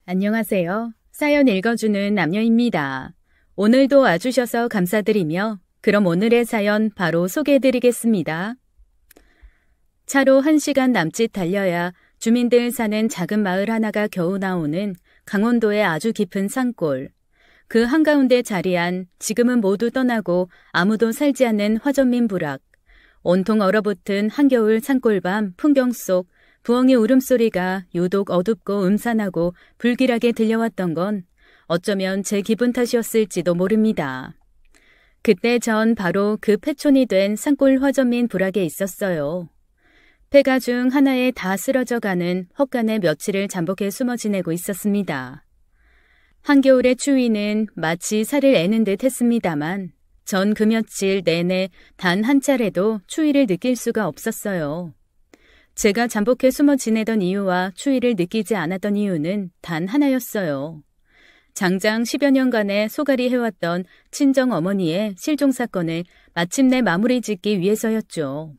안녕하세요. 사연 읽어주는 남녀입니다. 오늘도 와주셔서 감사드리며 그럼 오늘의 사연 바로 소개해드리겠습니다. 차로 1시간 남짓 달려야 주민들 사는 작은 마을 하나가 겨우 나오는 강원도의 아주 깊은 산골. 그 한가운데 자리한 지금은 모두 떠나고 아무도 살지 않는 화전민 부락. 온통 얼어붙은 한겨울 산골밤 풍경 속 부엉이 울음소리가 유독 어둡고 음산하고 불길하게 들려왔던 건 어쩌면 제 기분 탓이었을지도 모릅니다. 그때 전 바로 그 폐촌이 된 산골 화전민 부락에 있었어요. 폐가 중 하나에 다 쓰러져가는 헛간에 며칠을 잠복해 숨어 지내고 있었습니다. 한겨울의 추위는 마치 살을 애는 듯 했습니다만 전 그 며칠 내내 단 한 차례도 추위를 느낄 수가 없었어요. 제가 잠복해 숨어 지내던 이유와 추위를 느끼지 않았던 이유는 단 하나였어요. 장장 10여 년간의 소갈이 해왔던 친정어머니의 실종사건을 마침내 마무리 짓기 위해서였죠.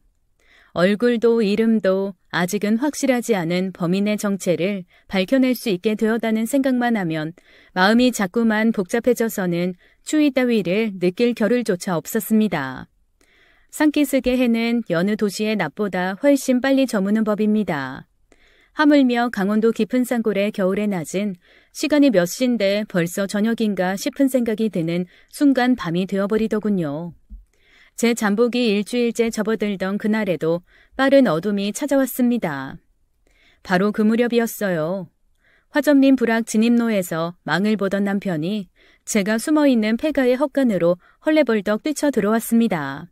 얼굴도 이름도 아직은 확실하지 않은 범인의 정체를 밝혀낼 수 있게 되었다는 생각만 하면 마음이 자꾸만 복잡해져서는 추위 따위를 느낄 겨를조차 없었습니다. 산기슭의 해는 여느 도시의 낮보다 훨씬 빨리 저무는 법입니다. 하물며 강원도 깊은 산골의 겨울의 낮은 시간이 몇 시인데 벌써 저녁인가 싶은 생각이 드는 순간 밤이 되어버리더군요. 제 잠복이 일주일째 접어들던 그날에도 빠른 어둠이 찾아왔습니다. 바로 그 무렵이었어요. 화전민 부락 진입로에서 망을 보던 남편이 제가 숨어있는 폐가의 헛간으로 헐레벌떡 뛰쳐 들어왔습니다.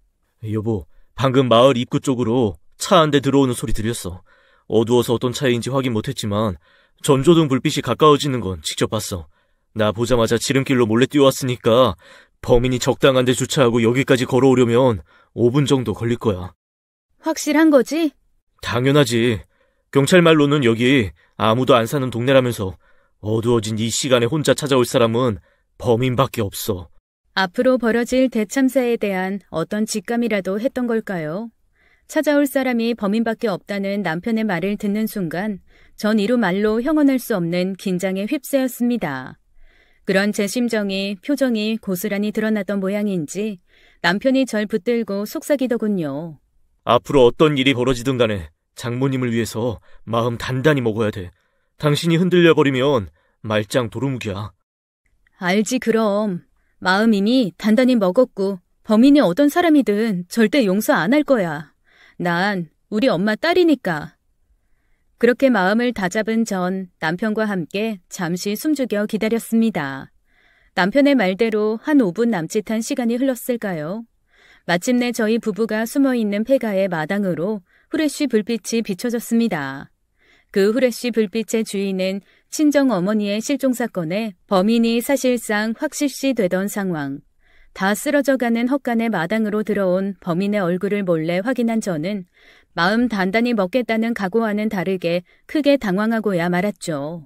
여보, 방금 마을 입구 쪽으로 차 한 대 들어오는 소리 들렸어. 어두워서 어떤 차인지 확인 못했지만 전조등 불빛이 가까워지는 건 직접 봤어. 나 보자마자 지름길로 몰래 뛰어왔으니까 범인이 적당한 데 주차하고 여기까지 걸어오려면 5분 정도 걸릴 거야. 확실한 거지? 당연하지. 경찰 말로는 여기 아무도 안 사는 동네라면서 어두워진 이 시간에 혼자 찾아올 사람은 범인밖에 없어. 앞으로 벌어질 대참사에 대한 어떤 직감이라도 했던 걸까요? 찾아올 사람이 범인밖에 없다는 남편의 말을 듣는 순간 전 이루 말로 형언할 수 없는 긴장에 휩싸였습니다. 그런 제 심정이 표정이 고스란히 드러났던 모양인지 남편이 절 붙들고 속삭이더군요. 앞으로 어떤 일이 벌어지든 간에 장모님을 위해서 마음 단단히 먹어야 돼. 당신이 흔들려버리면 말짱 도루묵이야. 알지 그럼. 마음 이미 단단히 먹었고 범인이 어떤 사람이든 절대 용서 안 할 거야. 난 우리 엄마 딸이니까. 그렇게 마음을 다잡은 전 남편과 함께 잠시 숨죽여 기다렸습니다. 남편의 말대로 한 5분 남짓한 시간이 흘렀을까요? 마침내 저희 부부가 숨어있는 폐가의 마당으로 후레쉬 불빛이 비춰졌습니다. 그 후레쉬 불빛의 주인은 친정어머니의 실종사건에 범인이 사실상 확실시 되던 상황. 다 쓰러져가는 헛간의 마당으로 들어온 범인의 얼굴을 몰래 확인한 저는 마음 단단히 먹겠다는 각오와는 다르게 크게 당황하고야 말았죠.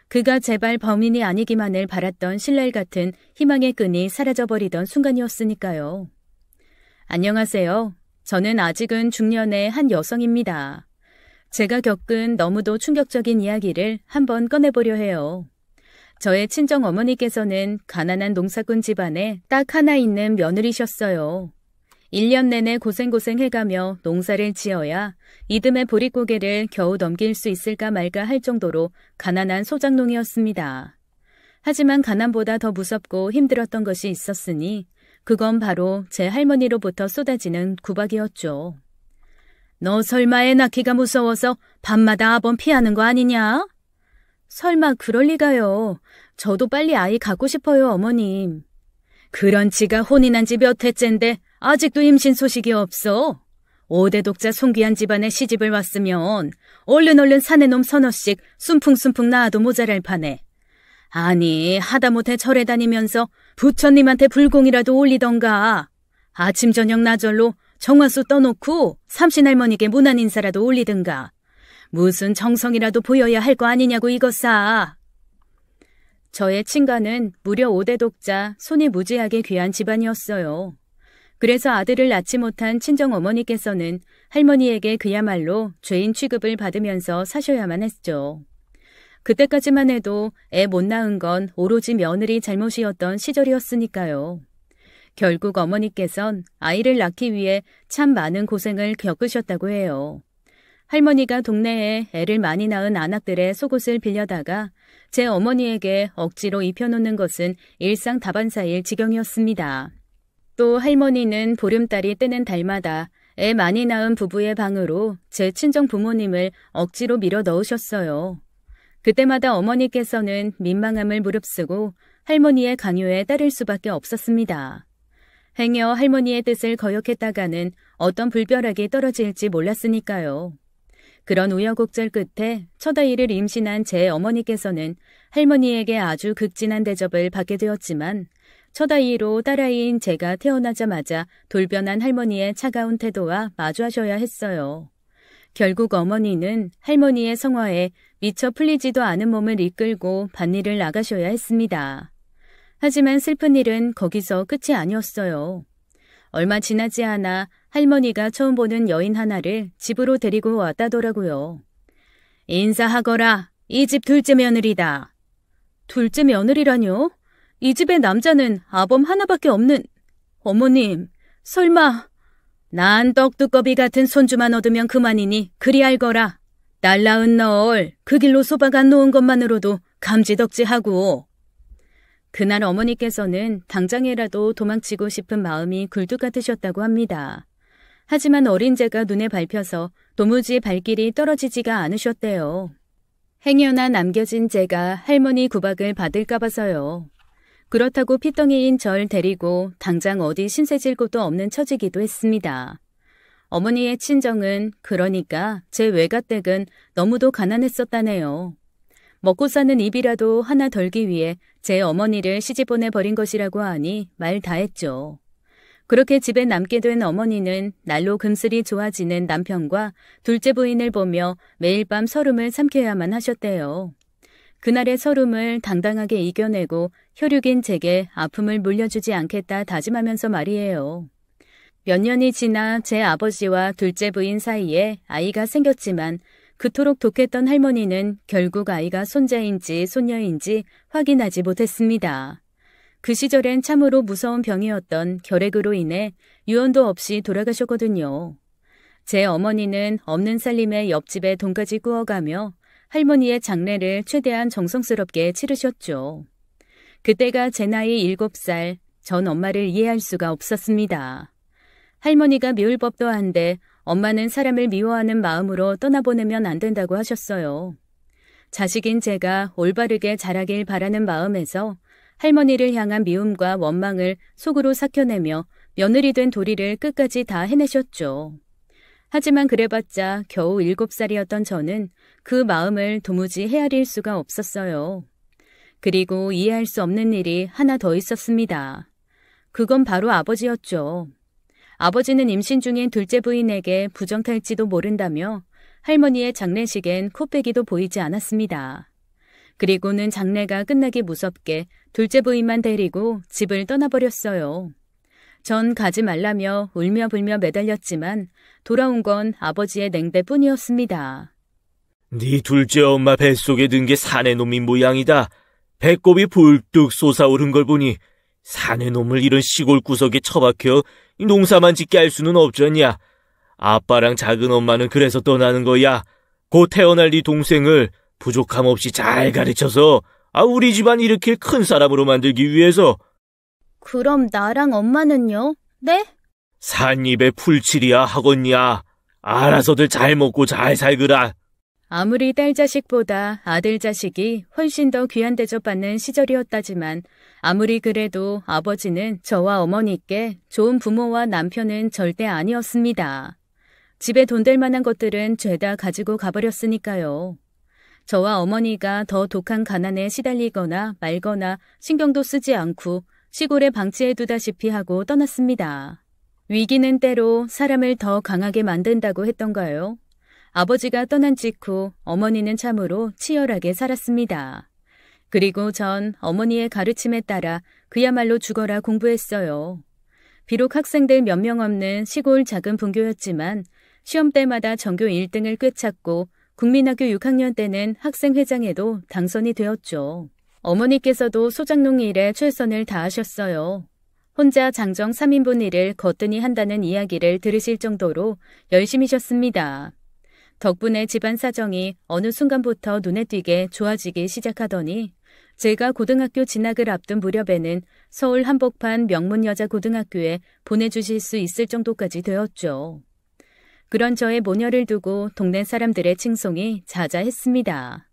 그가 제발 범인이 아니기만을 바랐던 신랄 같은 희망의 끈이 사라져버리던 순간이었으니까요. 안녕하세요. 저는 아직은 중년의 한 여성입니다. 제가 겪은 너무도 충격적인 이야기를 한번 꺼내보려 해요. 저의 친정어머니께서는 가난한 농사꾼 집안에 딱 하나 있는 며느리셨어요. 1년 내내 고생고생해가며 농사를 지어야 이듬해 보릿고개를 겨우 넘길 수 있을까 말까 할 정도로 가난한 소작농이었습니다. 하지만 가난보다 더 무섭고 힘들었던 것이 있었으니 그건 바로 제 할머니로부터 쏟아지는 구박이었죠. 너 설마 애 낳기가 무서워서 밤마다 아범 피하는 거 아니냐? 설마 그럴 리가요. 저도 빨리 아이 갖고 싶어요, 어머님. 그런 지가 혼이 난 지 몇 해째인데 아직도 임신 소식이 없어. 5대 독자 송귀한 집안에 시집을 왔으면 얼른 사내놈 서너씩 순풍순풍 낳아도 모자랄 판에. 아니, 하다못해 절에 다니면서 부처님한테 불공이라도 올리던가. 아침 저녁 나절로 정화수 떠놓고 삼신할머니께 문안 인사라도 올리든가. 무슨 정성이라도 보여야 할 거 아니냐고 이것사. 저의 친가는 무려 5대 독자, 손이 무지하게 귀한 집안이었어요. 그래서 아들을 낳지 못한 친정어머니께서는 할머니에게 그야말로 죄인 취급을 받으면서 사셔야만 했죠. 그때까지만 해도 애 못 낳은 건 오로지 며느리 잘못이었던 시절이었으니까요. 결국 어머니께선 아이를 낳기 위해 참 많은 고생을 겪으셨다고 해요. 할머니가 동네에 애를 많이 낳은 아낙들의 속옷을 빌려다가 제 어머니에게 억지로 입혀놓는 것은 일상다반사일 지경이었습니다. 또 할머니는 보름달이 뜨는 달마다 애 많이 낳은 부부의 방으로 제 친정 부모님을 억지로 밀어 넣으셨어요. 그때마다 어머니께서는 민망함을 무릅쓰고 할머니의 강요에 따를 수밖에 없었습니다. 행여 할머니의 뜻을 거역했다가는 어떤 불벼락이 떨어질지 몰랐으니까요. 그런 우여곡절 끝에 첫 아이를 임신한 제 어머니께서는 할머니에게 아주 극진한 대접을 받게 되었지만 첫 아이로 딸아이인 제가 태어나자마자 돌변한 할머니의 차가운 태도와 마주하셔야 했어요. 결국 어머니는 할머니의 성화에 미처 풀리지도 않은 몸을 이끌고 밭일을 나가셔야 했습니다. 하지만 슬픈 일은 거기서 끝이 아니었어요. 얼마 지나지 않아 할머니가 처음 보는 여인 하나를 집으로 데리고 왔다더라고요. 인사하거라. 이 집 둘째 며느리다. 둘째 며느리라뇨? 이 집의 남자는 아범 하나밖에 없는... 어머님, 설마... 난 떡두꺼비 같은 손주만 얻으면 그만이니 그리 알거라. 딸 낳은 널 그 길로 소박 안 놓은 것만으로도 감지덕지하고. 그날 어머니께서는 당장이라도 도망치고 싶은 마음이 굴뚝 같으셨다고 합니다. 하지만 어린 제가 눈에 밟혀서 도무지 발길이 떨어지지가 않으셨대요. 행여나 남겨진 제가 할머니 구박을 받을까 봐서요. 그렇다고 피덩이인 절 데리고 당장 어디 신세질 곳도 없는 처지기도 했습니다. 어머니의 친정은 그러니까 제 외가댁은 너무도 가난했었다네요. 먹고 사는 입이라도 하나 덜기 위해 제 어머니를 시집 보내버린 것이라고 하니 말 다했죠. 그렇게 집에 남게 된 어머니는 날로 금슬이 좋아지는 남편과 둘째 부인을 보며 매일 밤 설움을 삼켜야만 하셨대요. 그날의 설움을 당당하게 이겨내고 혈육인 제게 아픔을 물려주지 않겠다 다짐하면서 말이에요. 몇 년이 지나 제 아버지와 둘째 부인 사이에 아이가 생겼지만 그토록 독했던 할머니는 결국 아이가 손자인지 손녀인지 확인하지 못했습니다. 그 시절엔 참으로 무서운 병이었던 결핵으로 인해 유언도 없이 돌아가셨거든요. 제 어머니는 없는 살림에 옆집에 돈까지 구워가며 할머니의 장례를 최대한 정성스럽게 치르셨죠. 그때가 제 나이 7살, 전 엄마를 이해할 수가 없었습니다. 할머니가 미울 법도 한데 엄마는 사람을 미워하는 마음으로 떠나보내면 안 된다고 하셨어요. 자식인 제가 올바르게 자라길 바라는 마음에서 할머니를 향한 미움과 원망을 속으로 삭혀내며 며느리 된 도리를 끝까지 다 해내셨죠. 하지만 그래봤자 겨우 7살이었던 저는 그 마음을 도무지 헤아릴 수가 없었어요. 그리고 이해할 수 없는 일이 하나 더 있었습니다. 그건 바로 아버지였죠. 아버지는 임신 중인 둘째 부인에게 부정탈지도 모른다며 할머니의 장례식엔 코빼기도 보이지 않았습니다. 그리고는 장례가 끝나기 무섭게 둘째 부인만 데리고 집을 떠나버렸어요. 전 가지 말라며 울며 불며 매달렸지만 돌아온 건 아버지의 냉대뿐이었습니다. 네 둘째 엄마 뱃속에 든 게 사내놈인 모양이다. 배꼽이 불뚝 솟아오른 걸 보니 사내놈을 이런 시골 구석에 처박혀 농사만 짓게 할 수는 없잖냐. 아빠랑 작은 엄마는 그래서 떠나는 거야. 곧 태어날 네 동생을 부족함 없이 잘 가르쳐서 우리 집안 일으킬 큰 사람으로 만들기 위해서. 그럼 나랑 엄마는요? 네? 산입에 풀칠이야 하겠냐. 알아서들 잘 먹고 잘 살거라. 아무리 딸 자식보다 아들 자식이 훨씬 더 귀한 대접받는 시절이었다지만 아무리 그래도 아버지는 저와 어머니께 좋은 부모와 남편은 절대 아니었습니다. 집에 돈 될 만한 것들은 죄다 가지고 가버렸으니까요. 저와 어머니가 더 독한 가난에 시달리거나 말거나 신경도 쓰지 않고 시골에 방치해두다시피 하고 떠났습니다. 위기는 때로 사람을 더 강하게 만든다고 했던가요? 아버지가 떠난 직후 어머니는 참으로 치열하게 살았습니다. 그리고 전 어머니의 가르침에 따라 그야말로 죽어라 공부했어요. 비록 학생들 몇 명 없는 시골 작은 분교였지만 시험 때마다 전교 1등을 꿰찼고 국민학교 6학년 때는 학생회장에도 당선이 되었죠. 어머니께서도 소장농 일에 최선을 다하셨어요. 혼자 장정 3인분 일을 거뜬히 한다는 이야기를 들으실 정도로 열심히셨습니다. 덕분에 집안 사정이 어느 순간부터 눈에 띄게 좋아지기 시작하더니 제가 고등학교 진학을 앞둔 무렵에는 서울 한복판 명문여자고등학교에 보내주실 수 있을 정도까지 되었죠. 그런 저의 모녀를 두고 동네 사람들의 칭송이 자자했습니다.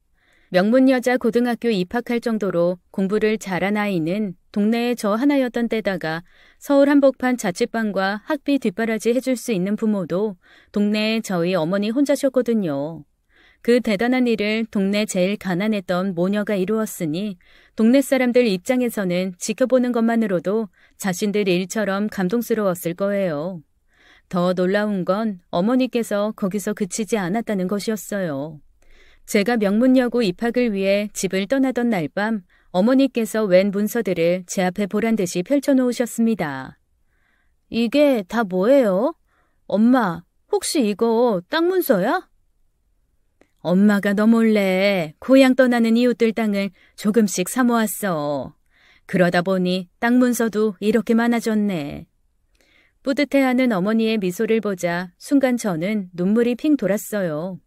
명문여자고등학교 입학할 정도로 공부를 잘한 아이는 동네에 저 하나였던 때다가 서울 한복판 자취방과 학비 뒷바라지 해줄 수 있는 부모도 동네에 저희 어머니 혼자셨거든요. 그 대단한 일을 동네 제일 가난했던 모녀가 이루었으니 동네 사람들 입장에서는 지켜보는 것만으로도 자신들 일처럼 감동스러웠을 거예요. 더 놀라운 건 어머니께서 거기서 그치지 않았다는 것이었어요. 제가 명문여고 입학을 위해 집을 떠나던 날 밤 어머니께서 웬 문서들을 제 앞에 보란 듯이 펼쳐놓으셨습니다. 이게 다 뭐예요? 엄마, 혹시 이거 땅 문서야? 엄마가 너 몰래 고향 떠나는 이웃들 땅을 조금씩 사모았어. 그러다 보니 땅 문서도 이렇게 많아졌네. 뿌듯해하는 어머니의 미소를 보자 순간 저는 눈물이 핑 돌았어요.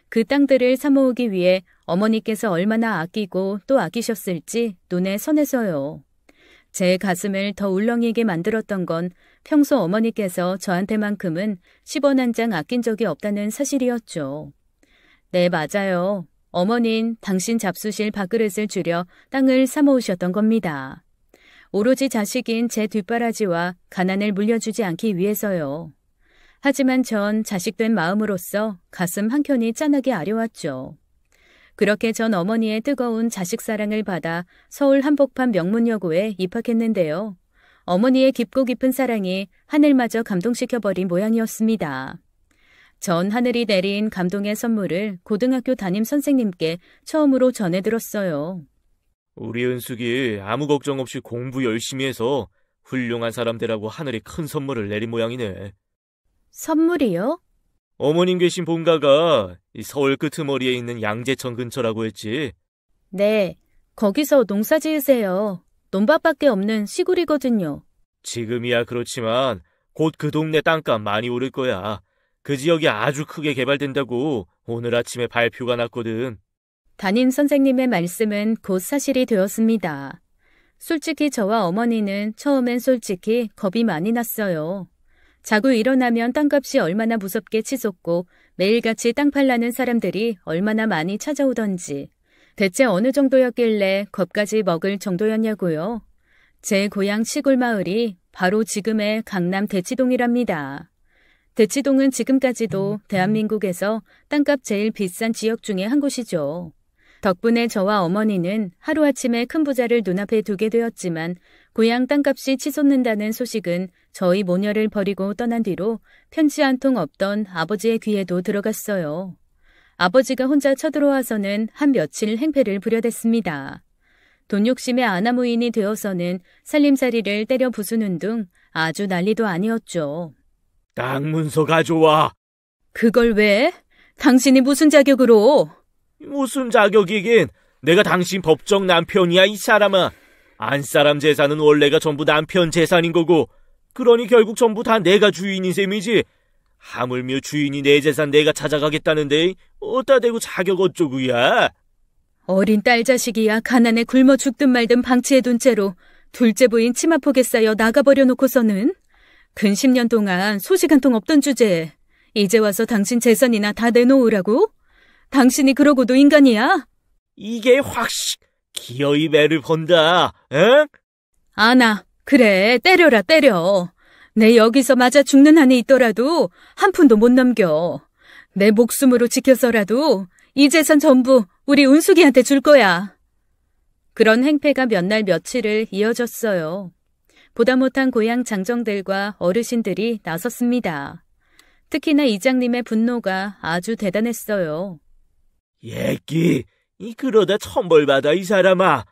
그 땅들을 사모으기 위해 어머니께서 얼마나 아끼고 또 아끼셨을지 눈에 선해서요. 제 가슴을 더 울렁이게 만들었던 건 평소 어머니께서 저한테만큼은 10원 한 장 아낀 적이 없다는 사실이었죠. 네, 맞아요. 어머닌 당신 잡수실 밥그릇을 줄여 땅을 사모으셨던 겁니다. 오로지 자식인 제 뒷바라지와 가난을 물려주지 않기 위해서요. 하지만 전 자식된 마음으로서 가슴 한켠이 짠하게 아려왔죠. 그렇게 전 어머니의 뜨거운 자식 사랑을 받아 서울 한복판 명문여고에 입학했는데요. 어머니의 깊고 깊은 사랑이 하늘마저 감동시켜버린 모양이었습니다. 전 하늘이 내린 감동의 선물을 고등학교 담임 선생님께 처음으로 전해들었어요. 우리 은숙이 아무 걱정 없이 공부 열심히 해서 훌륭한 사람 되라고 하늘이 큰 선물을 내린 모양이네. 선물이요? 어머님 계신 본가가 서울 끄트머리에 있는 양재천 근처라고 했지? 네, 거기서 농사 지으세요. 논밭밖에 없는 시골이거든요. 지금이야 그렇지만 곧 그 동네 땅값 많이 오를 거야. 그 지역이 아주 크게 개발된다고 오늘 아침에 발표가 났거든. 담임 선생님의 말씀은 곧 사실이 되었습니다. 솔직히 저와 어머니는 처음엔 솔직히 겁이 많이 났어요. 자고 일어나면 땅값이 얼마나 무섭게 치솟고 매일같이 땅 팔라는 사람들이 얼마나 많이 찾아오던지 대체 어느 정도였길래 겁까지 먹을 정도였냐고요. 제 고향 시골 마을이 바로 지금의 강남 대치동이랍니다. 대치동은 지금까지도 대한민국에서 땅값 제일 비싼 지역 중에 한 곳이죠. 덕분에 저와 어머니는 하루아침에 큰 부자를 눈앞에 두게 되었지만 고향 땅값이 치솟는다는 소식은 저희 모녀를 버리고 떠난 뒤로 편지 한 통 없던 아버지의 귀에도 들어갔어요. 아버지가 혼자 쳐들어와서는 한 며칠 행패를 부려댔습니다. 돈 욕심에 아나무인이 되어서는 살림살이를 때려 부수는 등 아주 난리도 아니었죠. 땅 문서 가져와. 그걸 왜? 당신이 무슨 자격으로? 무슨 자격이긴. 내가 당신 법정 남편이야 이 사람아. 안사람 재산은 원래가 전부 남편 재산인 거고 그러니 결국 전부 다 내가 주인인 셈이지. 하물며 주인이 내 재산 내가 찾아가겠다는데 어따 대고 자격 어쩌구야. 어린 딸 자식이야 가난에 굶어 죽든 말든 방치해둔 채로 둘째 부인 치마폭에 쌓여 나가버려 놓고서는 근 10년 동안 소식 한 통 없던 주제에 이제 와서 당신 재산이나 다 내놓으라고? 당신이 그러고도 인간이야? 이게 확 기어이 매를 번다. 응? 아나, 그래 때려라 때려. 내 여기서 맞아 죽는 한이 있더라도 한 푼도 못 넘겨. 내 목숨으로 지켜서라도 이 재산 전부 우리 은숙이한테 줄 거야. 그런 행패가 몇 날 며칠을 이어졌어요. 보다 못한 고향 장정들과 어르신들이 나섰습니다. 특히나 이장님의 분노가 아주 대단했어요. 예끼, 그러다 천벌받아 이 사람아.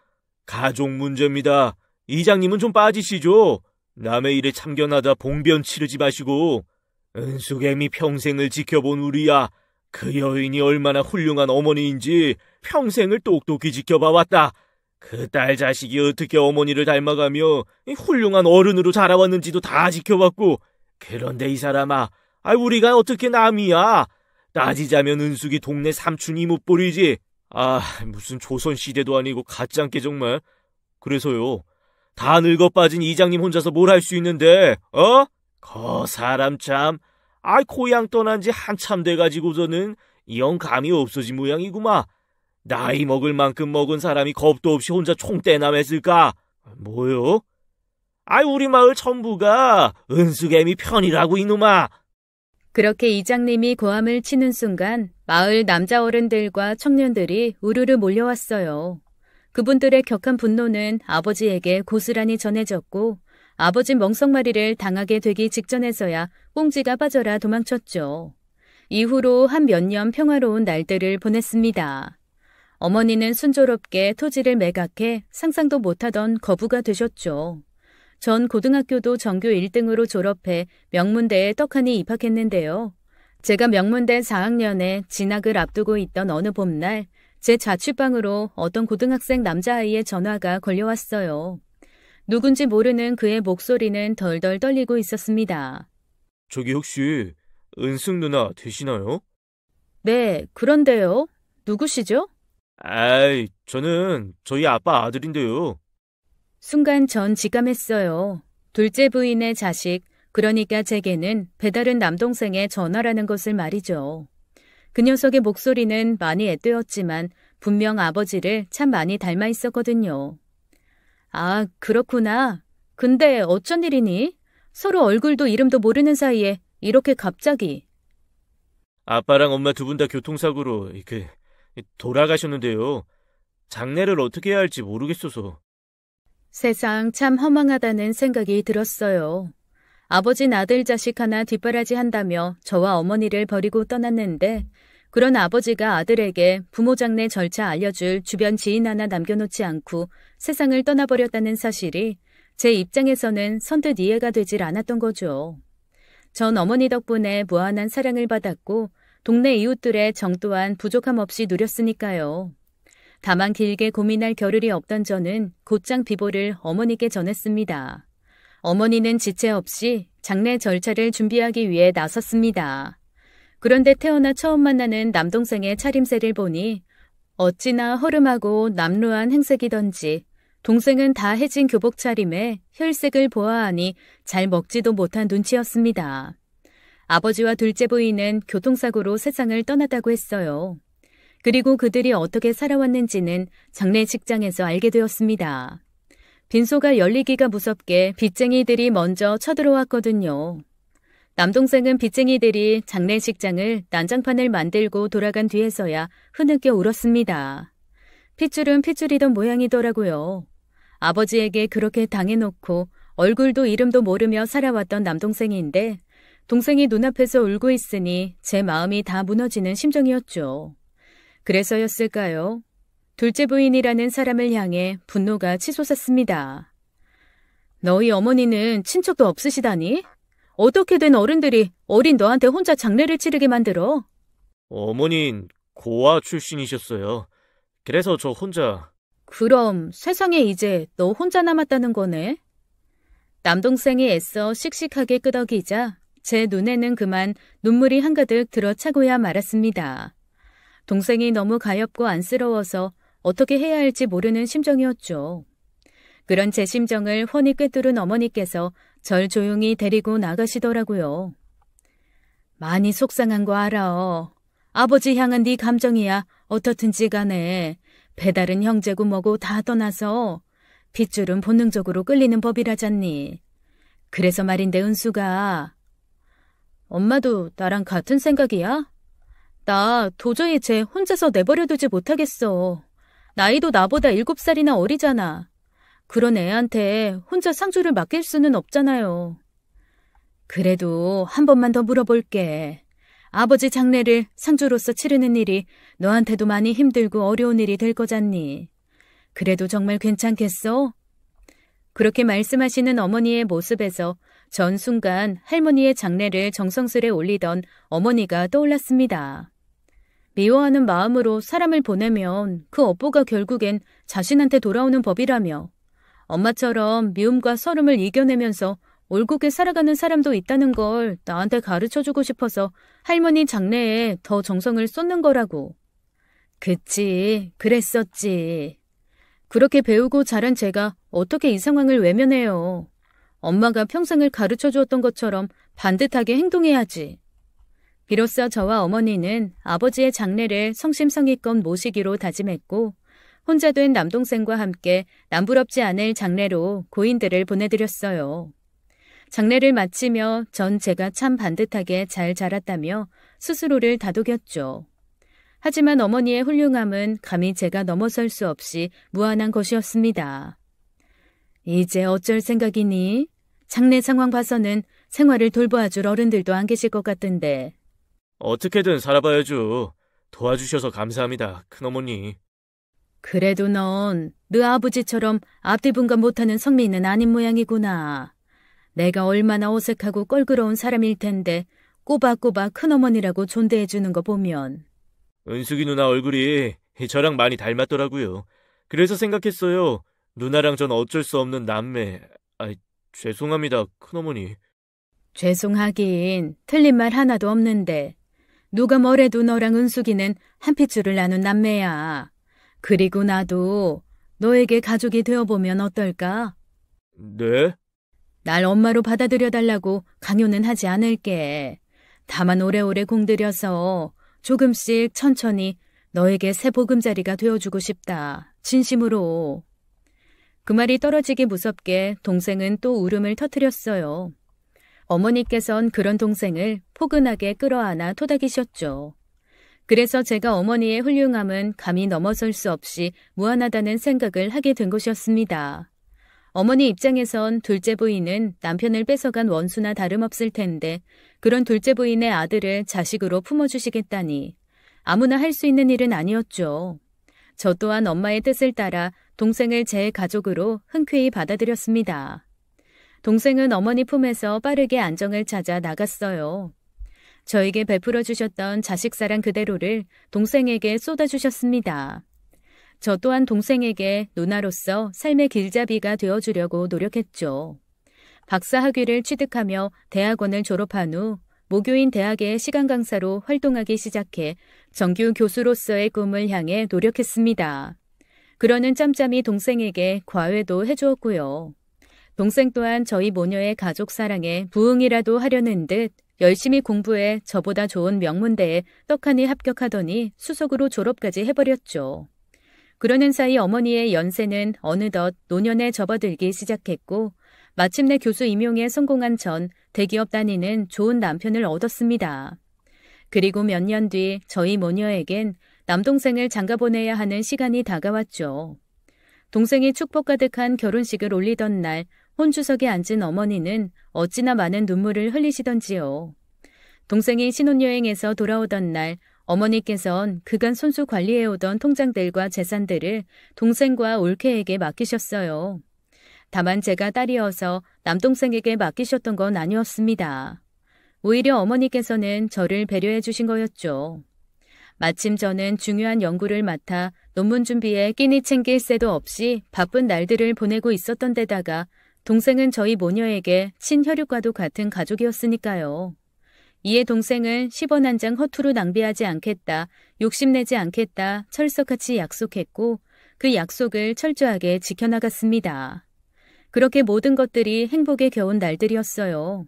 가족 문제입니다. 이장님은 좀 빠지시죠. 남의 일에 참견하다 봉변 치르지 마시고. 은숙애미 평생을 지켜본 우리야. 그 여인이 얼마나 훌륭한 어머니인지 평생을 똑똑히 지켜봐왔다. 그 딸 자식이 어떻게 어머니를 닮아가며 훌륭한 어른으로 자라왔는지도 다 지켜봤고, 그런데 이 사람아, 우리가 어떻게 남이야? 따지자면 은숙이 동네 삼촌 이모뻘이지. 무슨 조선시대도 아니고 가짱게 정말. 그래서요, 다 늙어 빠진 이장님 혼자서 뭘 할 수 있는데, 거 사람 참, 고향 떠난 지 한참 돼가지고서는 영 감이 없어진 모양이구마. 나이 먹을 만큼 먹은 사람이 겁도 없이 혼자 총대나 맸을까? 뭐요? 우리 마을 전부가 은숙애미 편이라고 이놈아. 그렇게 이장님이 고함을 치는 순간 마을 남자 어른들과 청년들이 우르르 몰려왔어요. 그분들의 격한 분노는 아버지에게 고스란히 전해졌고, 아버지 멍석마리를 당하게 되기 직전에서야 꽁지가 빠져라 도망쳤죠. 이후로 한 몇 년 평화로운 날들을 보냈습니다. 어머니는 순조롭게 토지를 매각해 상상도 못하던 거부가 되셨죠. 전 고등학교도 전교 1등으로 졸업해 명문대에 떡하니 입학했는데요. 제가 명문대 4학년에 진학을 앞두고 있던 어느 봄날, 제 자취방으로 어떤 고등학생 남자아이의 전화가 걸려왔어요. 누군지 모르는 그의 목소리는 덜덜 떨리고 있었습니다. 저기 혹시 은숙 누나 되시나요? 네, 그런데요. 누구시죠? 저는 저희 아빠 아들인데요. 순간 전 직감했어요. 둘째 부인의 자식, 그러니까 제게는 배다른 남동생의 전화라는 것을 말이죠. 그 녀석의 목소리는 많이 앳되었지만 분명 아버지를 참 많이 닮아 있었거든요. 그렇구나. 근데 어쩐 일이니? 서로 얼굴도 이름도 모르는 사이에 이렇게 갑자기. 아빠랑 엄마 두 분 다 교통사고로 돌아가셨는데요. 장례를 어떻게 해야 할지 모르겠어서. 세상 참 허망하다는 생각이 들었어요. 아버진 아들 자식 하나 뒷바라지 한다며 저와 어머니를 버리고 떠났는데, 그런 아버지가 아들에게 부모 장례 절차 알려줄 주변 지인 하나 남겨놓지 않고 세상을 떠나버렸다는 사실이 제 입장에서는 선뜻 이해가 되질 않았던 거죠. 전 어머니 덕분에 무한한 사랑을 받았고 동네 이웃들의 정 또한 부족함 없이 누렸으니까요. 다만 길게 고민할 겨를이 없던 저는 곧장 비보를 어머니께 전했습니다. 어머니는 지체 없이 장례 절차를 준비하기 위해 나섰습니다. 그런데 태어나 처음 만나는 남동생의 차림새를 보니 어찌나 허름하고 남루한 행색이던지, 동생은 다 해진 교복 차림에 혈색을 보아하니 잘 먹지도 못한 눈치였습니다. 아버지와 둘째 부인은 교통사고로 세상을 떠났다고 했어요. 그리고 그들이 어떻게 살아왔는지는 장례식장에서 알게 되었습니다. 빈소가 열리기가 무섭게 빚쟁이들이 먼저 쳐들어왔거든요. 남동생은 빚쟁이들이 장례식장을 난장판을 만들고 돌아간 뒤에서야 흐느껴 울었습니다. 핏줄은 핏줄이던 모양이더라고요. 아버지에게 그렇게 당해놓고 얼굴도 이름도 모르며 살아왔던 남동생인데, 동생이 눈앞에서 울고 있으니 제 마음이 다 무너지는 심정이었죠. 그래서였을까요? 둘째 부인이라는 사람을 향해 분노가 치솟았습니다. 너희 어머니는 친척도 없으시다니? 어떻게 된 어른들이 어린 너한테 혼자 장례를 치르게 만들어? 어머닌 고아 출신이셨어요. 그래서 저 혼자. 그럼 세상에 이제 너 혼자 남았다는 거네? 남동생이 애써 씩씩하게 끄덕이자 제 눈에는 그만 눈물이 한가득 들어차고야 말았습니다. 동생이 너무 가엾고 안쓰러워서 어떻게 해야 할지 모르는 심정이었죠. 그런 제 심정을 훤히 꿰뚫은 어머니께서 절 조용히 데리고 나가시더라고요. 많이 속상한 거 알아. 아버지 향한 네 감정이야 어떻든지 간에 배달은 형제고 뭐고 다 떠나서 핏줄은 본능적으로 끌리는 법이라잖니. 그래서 말인데 은수가. 엄마도 나랑 같은 생각이야? 나 도저히 쟤 혼자서 내버려두지 못하겠어. 나이도 나보다 7살이나 어리잖아. 그런 애한테 혼자 상주를 맡길 수는 없잖아요. 그래도 한 번만 더 물어볼게. 아버지 장례를 상주로서 치르는 일이 너한테도 많이 힘들고 어려운 일이 될 거잖니. 그래도 정말 괜찮겠어? 그렇게 말씀하시는 어머니의 모습에서 전 순간 할머니의 장례를 정성스레 올리던 어머니가 떠올랐습니다. 미워하는 마음으로 사람을 보내면 그 업보가 결국엔 자신한테 돌아오는 법이라며 엄마처럼 미움과 서름을 이겨내면서 올곧게 살아가는 사람도 있다는 걸 나한테 가르쳐주고 싶어서 할머니 장례에 더 정성을 쏟는 거라고. 그치, 그랬었지. 그렇게 배우고 자란 제가 어떻게 이 상황을 외면해요. 엄마가 평생을 가르쳐주었던 것처럼 반듯하게 행동해야지. 비로소 저와 어머니는 아버지의 장례를 성심성의껏 모시기로 다짐했고 혼자 된 남동생과 함께 남부럽지 않을 장례로 고인들을 보내드렸어요. 장례를 마치며 전 제가 참 반듯하게 잘 자랐다며 스스로를 다독였죠. 하지만 어머니의 훌륭함은 감히 제가 넘어설 수 없이 무한한 것이었습니다. 이제 어쩔 생각이니? 장례 상황 봐서는 생활을 돌봐줄 어른들도 안 계실 것 같던데. 어떻게든 살아봐야죠. 도와주셔서 감사합니다, 큰어머니. 그래도 넌 네 아버지처럼 앞뒤분간 못하는 성민은 아닌 모양이구나. 내가 얼마나 어색하고 껄끄러운 사람일 텐데 꼬박꼬박 큰어머니라고 존대해주는 거 보면. 은숙이 누나 얼굴이 저랑 많이 닮았더라고요. 그래서 생각했어요. 누나랑 전 어쩔 수 없는 남매. 죄송합니다, 큰어머니. 죄송하긴 틀린 말 하나도 없는데 누가 뭐래도 너랑 은숙이는 한 핏줄을 나눈 남매야. 그리고 나도 너에게 가족이 되어보면 어떨까? 네? 날 엄마로 받아들여달라고 강요는 하지 않을게. 다만 오래오래 공들여서 조금씩 천천히 너에게 새 보금자리가 되어주고 싶다. 진심으로. 그 말이 떨어지기 무섭게 동생은 또 울음을 터뜨렸어요. 어머니께선 그런 동생을 포근하게 끌어안아 토닥이셨죠. 그래서 제가 어머니의 훌륭함은 감히 넘어설 수 없이 무한하다는 생각을 하게 된 것이었습니다. 어머니 입장에선 둘째 부인은 남편을 뺏어간 원수나 다름없을 텐데 그런 둘째 부인의 아들을 자식으로 품어주시겠다니 아무나 할 수 있는 일은 아니었죠. 저 또한 엄마의 뜻을 따라 동생을 제 가족으로 흔쾌히 받아들였습니다. 동생은 어머니 품에서 빠르게 안정을 찾아 나갔어요. 저에게 베풀어 주셨던 자식사랑 그대로를 동생에게 쏟아주셨습니다. 저 또한 동생에게 누나로서 삶의 길잡이가 되어주려고 노력했죠. 박사학위를 취득하며 대학원을 졸업한 후 모교인 대학의 시간 강사로 활동하기 시작해 정규 교수로서의 꿈을 향해 노력했습니다. 그러는 짬짬이 동생에게 과외도 해주었고요. 동생 또한 저희 모녀의 가족 사랑에 부응이라도 하려는 듯 열심히 공부해 저보다 좋은 명문대에 떡하니 합격하더니 수석으로 졸업까지 해버렸죠. 그러는 사이 어머니의 연세는 어느덧 노년에 접어들기 시작했고 마침내 교수 임용에 성공한 전 대기업 다니는 좋은 남편을 얻었습니다. 그리고 몇 년 뒤 저희 모녀에겐 남동생을 장가보내야 하는 시간이 다가왔죠. 동생이 축복 가득한 결혼식을 올리던 날 혼주석에 앉은 어머니는 어찌나 많은 눈물을 흘리시던지요. 동생이 신혼여행에서 돌아오던 날 어머니께선 그간 손수 관리해오던 통장들과 재산들을 동생과 올케에게 맡기셨어요. 다만 제가 딸이어서 남동생에게 맡기셨던 건 아니었습니다. 오히려 어머니께서는 저를 배려해 주신 거였죠. 마침 저는 중요한 연구를 맡아 논문 준비에 끼니 챙길 새도 없이 바쁜 날들을 보내고 있었던 데다가 동생은 저희 모녀에게 친혈육과도 같은 가족이었으니까요. 이에 동생은 10원 한 장 허투루 낭비하지 않겠다, 욕심내지 않겠다 철석같이 약속했고 그 약속을 철저하게 지켜나갔습니다. 그렇게 모든 것들이 행복에 겨운 날들이었어요.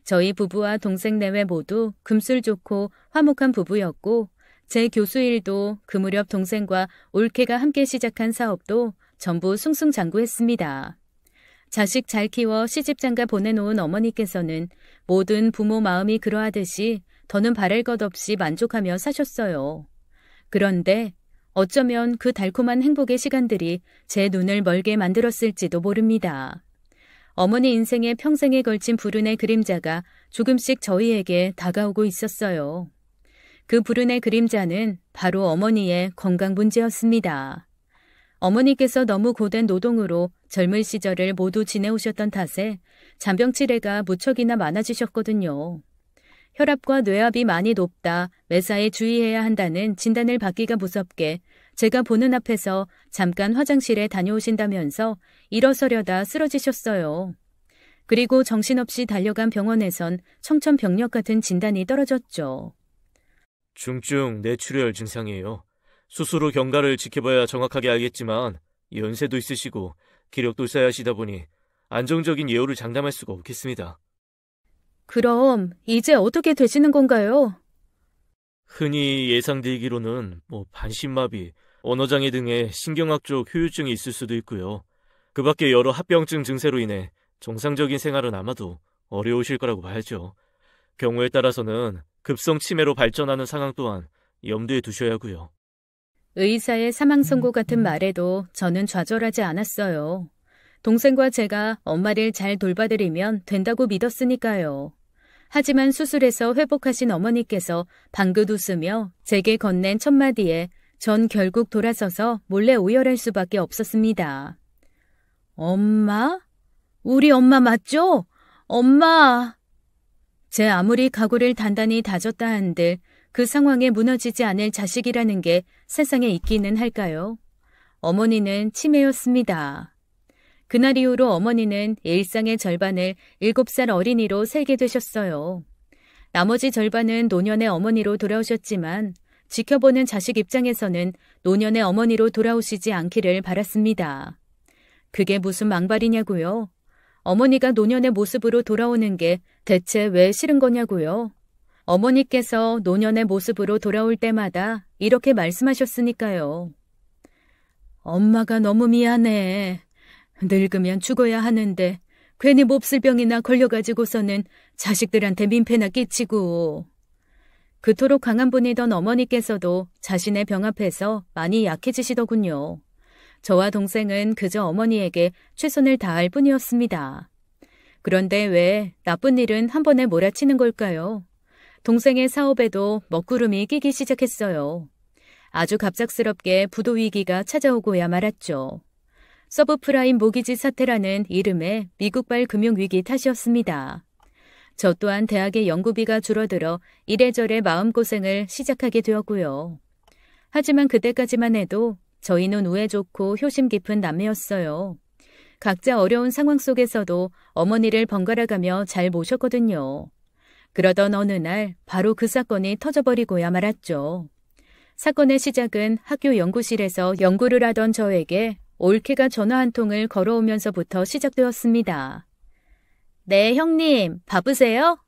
저희 부부와 동생 내외 모두 금술 좋고 화목한 부부였고 제 교수일도 그 무렵 동생과 올케가 함께 시작한 사업도 전부 승승장구했습니다. 자식 잘 키워 시집장가 보내놓은 어머니께서는 모든 부모 마음이 그러하듯이 더는 바랄 것 없이 만족하며 사셨어요. 그런데 어쩌면 그 달콤한 행복의 시간들이 제 눈을 멀게 만들었을지도 모릅니다. 어머니 인생의 평생에 걸친 불운의 그림자가 조금씩 저희에게 다가오고 있었어요. 그 불운의 그림자는 바로 어머니의 건강 문제였습니다. 어머니께서 너무 고된 노동으로 젊은 시절을 모두 지내오셨던 탓에 잔병치레가 무척이나 많아지셨거든요. 혈압과 뇌압이 많이 높다, 매사에 주의해야 한다는 진단을 받기가 무섭게 제가 보는 앞에서 잠깐 화장실에 다녀오신다면서 일어서려다 쓰러지셨어요. 그리고 정신없이 달려간 병원에선 청천벽력 같은 진단이 떨어졌죠. 중증 뇌출혈 증상이에요. 수술 후 경과를 지켜봐야 정확하게 알겠지만 연세도 있으시고 기력도 쌓여하시다 보니 안정적인 예후를 장담할 수가 없겠습니다. 그럼 이제 어떻게 되시는 건가요? 흔히 예상되기로는 반신마비, 언어장애 등의 신경학 쪽 후유증이 있을 수도 있고요. 그 밖에 여러 합병증 증세로 인해 정상적인 생활은 아마도 어려우실 거라고 봐야죠. 경우에 따라서는 급성 치매로 발전하는 상황 또한 염두에 두셔야 하고요. 의사의 사망 선고 같은 말에도 저는 좌절하지 않았어요. 동생과 제가 엄마를 잘 돌봐드리면 된다고 믿었으니까요. 하지만 수술해서 회복하신 어머니께서 방긋 웃으며 제게 건넨 첫마디에 전 결국 돌아서서 몰래 오열할 수밖에 없었습니다. 엄마? 우리 엄마 맞죠? 엄마! 제 아무리 각오를 단단히 다졌다 한들 그 상황에 무너지지 않을 자식이라는 게 세상에 있기는 할까요? 어머니는 치매였습니다. 그날 이후로 어머니는 일상의 절반을 7살 어린이로 살게 되셨어요. 나머지 절반은 노년의 어머니로 돌아오셨지만 지켜보는 자식 입장에서는 노년의 어머니로 돌아오시지 않기를 바랐습니다. 그게 무슨 망발이냐고요? 어머니가 노년의 모습으로 돌아오는 게 대체 왜 싫은 거냐고요? 어머니께서 노년의 모습으로 돌아올 때마다 이렇게 말씀하셨으니까요. 엄마가 너무 미안해. 늙으면 죽어야 하는데 괜히 몹쓸 병이나 걸려가지고서는 자식들한테 민폐나 끼치고. 그토록 강한 분이던 어머니께서도 자신의 병 앞에서 많이 약해지시더군요. 저와 동생은 그저 어머니에게 최선을 다할 뿐이었습니다. 그런데 왜 나쁜 일은 한 번에 몰아치는 걸까요? 동생의 사업에도 먹구름이 끼기 시작했어요. 아주 갑작스럽게 부도 위기가 찾아오고야 말았죠. 서브프라임 모기지 사태라는 이름의 미국발 금융위기 탓이었습니다. 저 또한 대학의 연구비가 줄어들어 이래저래 마음고생을 시작하게 되었고요. 하지만 그때까지만 해도 저희는 우애 좋고 효심 깊은 남매였어요. 각자 어려운 상황 속에서도 어머니를 번갈아가며 잘 모셨거든요. 그러던 어느 날 바로 그 사건이 터져버리고야 말았죠. 사건의 시작은 학교 연구실에서 연구를 하던 저에게 올케가 전화 한 통을 걸어오면서부터 시작되었습니다. 네, 형님, 바쁘세요?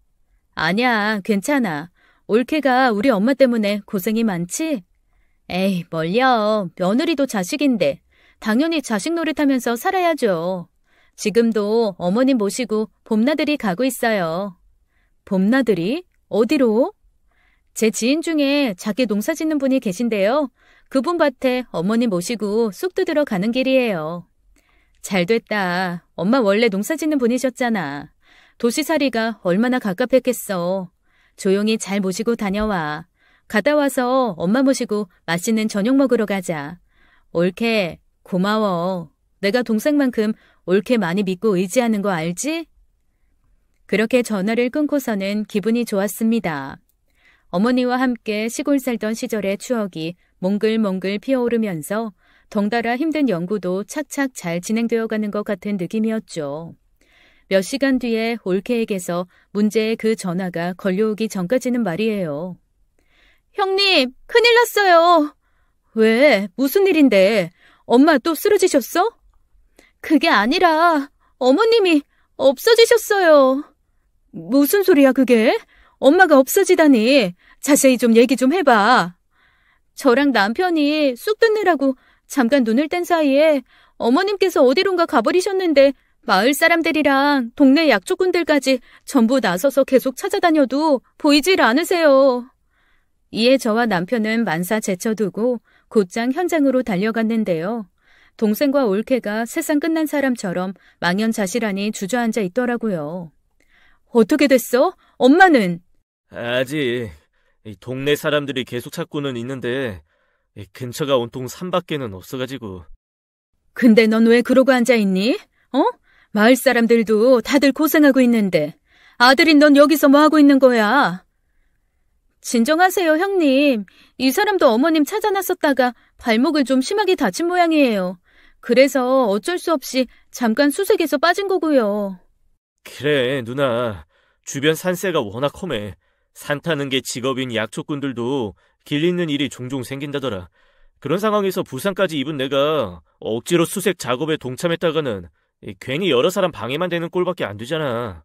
아니야, 괜찮아. 올케가 우리 엄마 때문에 고생이 많지? 에이, 뭘요. 며느리도 자식인데 당연히 자식 노릇하면서 살아야죠. 지금도 어머님 모시고 봄나들이 가고 있어요. 봄나들이? 어디로? 제 지인 중에 작게 농사 짓는 분이 계신데요. 그분 밭에 어머니 모시고 쑥 뜯으러 가는 길이에요. 잘됐다. 엄마 원래 농사 짓는 분이셨잖아. 도시살이가 얼마나 갑갑했겠어. 조용히 잘 모시고 다녀와. 갔다 와서 엄마 모시고 맛있는 저녁 먹으러 가자. 올케, 고마워. 내가 동생만큼 올케 많이 믿고 의지하는 거 알지? 그렇게 전화를 끊고서는 기분이 좋았습니다. 어머니와 함께 시골 살던 시절의 추억이 몽글몽글 피어오르면서 덩달아 힘든 연구도 착착 잘 진행되어가는 것 같은 느낌이었죠. 몇 시간 뒤에 올케에게서 문제의 그 전화가 걸려오기 전까지는 말이에요. 형님, 큰일 났어요. 왜? 무슨 일인데? 엄마 또 쓰러지셨어? 그게 아니라 어머님이 없어지셨어요. 무슨 소리야 그게? 엄마가 없어지다니. 자세히 좀 얘기 좀 해봐. 저랑 남편이 쑥 뜯느라고 잠깐 눈을 뗀 사이에 어머님께서 어디론가 가버리셨는데 마을 사람들이랑 동네 약초꾼들까지 전부 나서서 계속 찾아다녀도 보이질 않으세요. 이에 저와 남편은 만사 제쳐두고 곧장 현장으로 달려갔는데요. 동생과 올케가 세상 끝난 사람처럼 망연자실하니 주저앉아 있더라고요. 어떻게 됐어? 엄마는? 아직 동네 사람들이 계속 찾고는 있는데 근처가 온통 산밖에는 없어가지고. 근데 넌 왜 그러고 앉아있니? 어? 마을 사람들도 다들 고생하고 있는데 아들인 넌 여기서 뭐하고 있는 거야? 진정하세요, 형님. 이 사람도 어머님 찾아 나섰다가 발목을 좀 심하게 다친 모양이에요. 그래서 어쩔 수 없이 잠깐 수색에서 빠진 거고요. 그래, 누나. 주변 산세가 워낙 험해. 산 타는 게 직업인 약초꾼들도 길 잃는 일이 종종 생긴다더라. 그런 상황에서 부상까지 입은 내가 억지로 수색 작업에 동참했다가는 괜히 여러 사람 방해만 되는 꼴밖에 안 되잖아.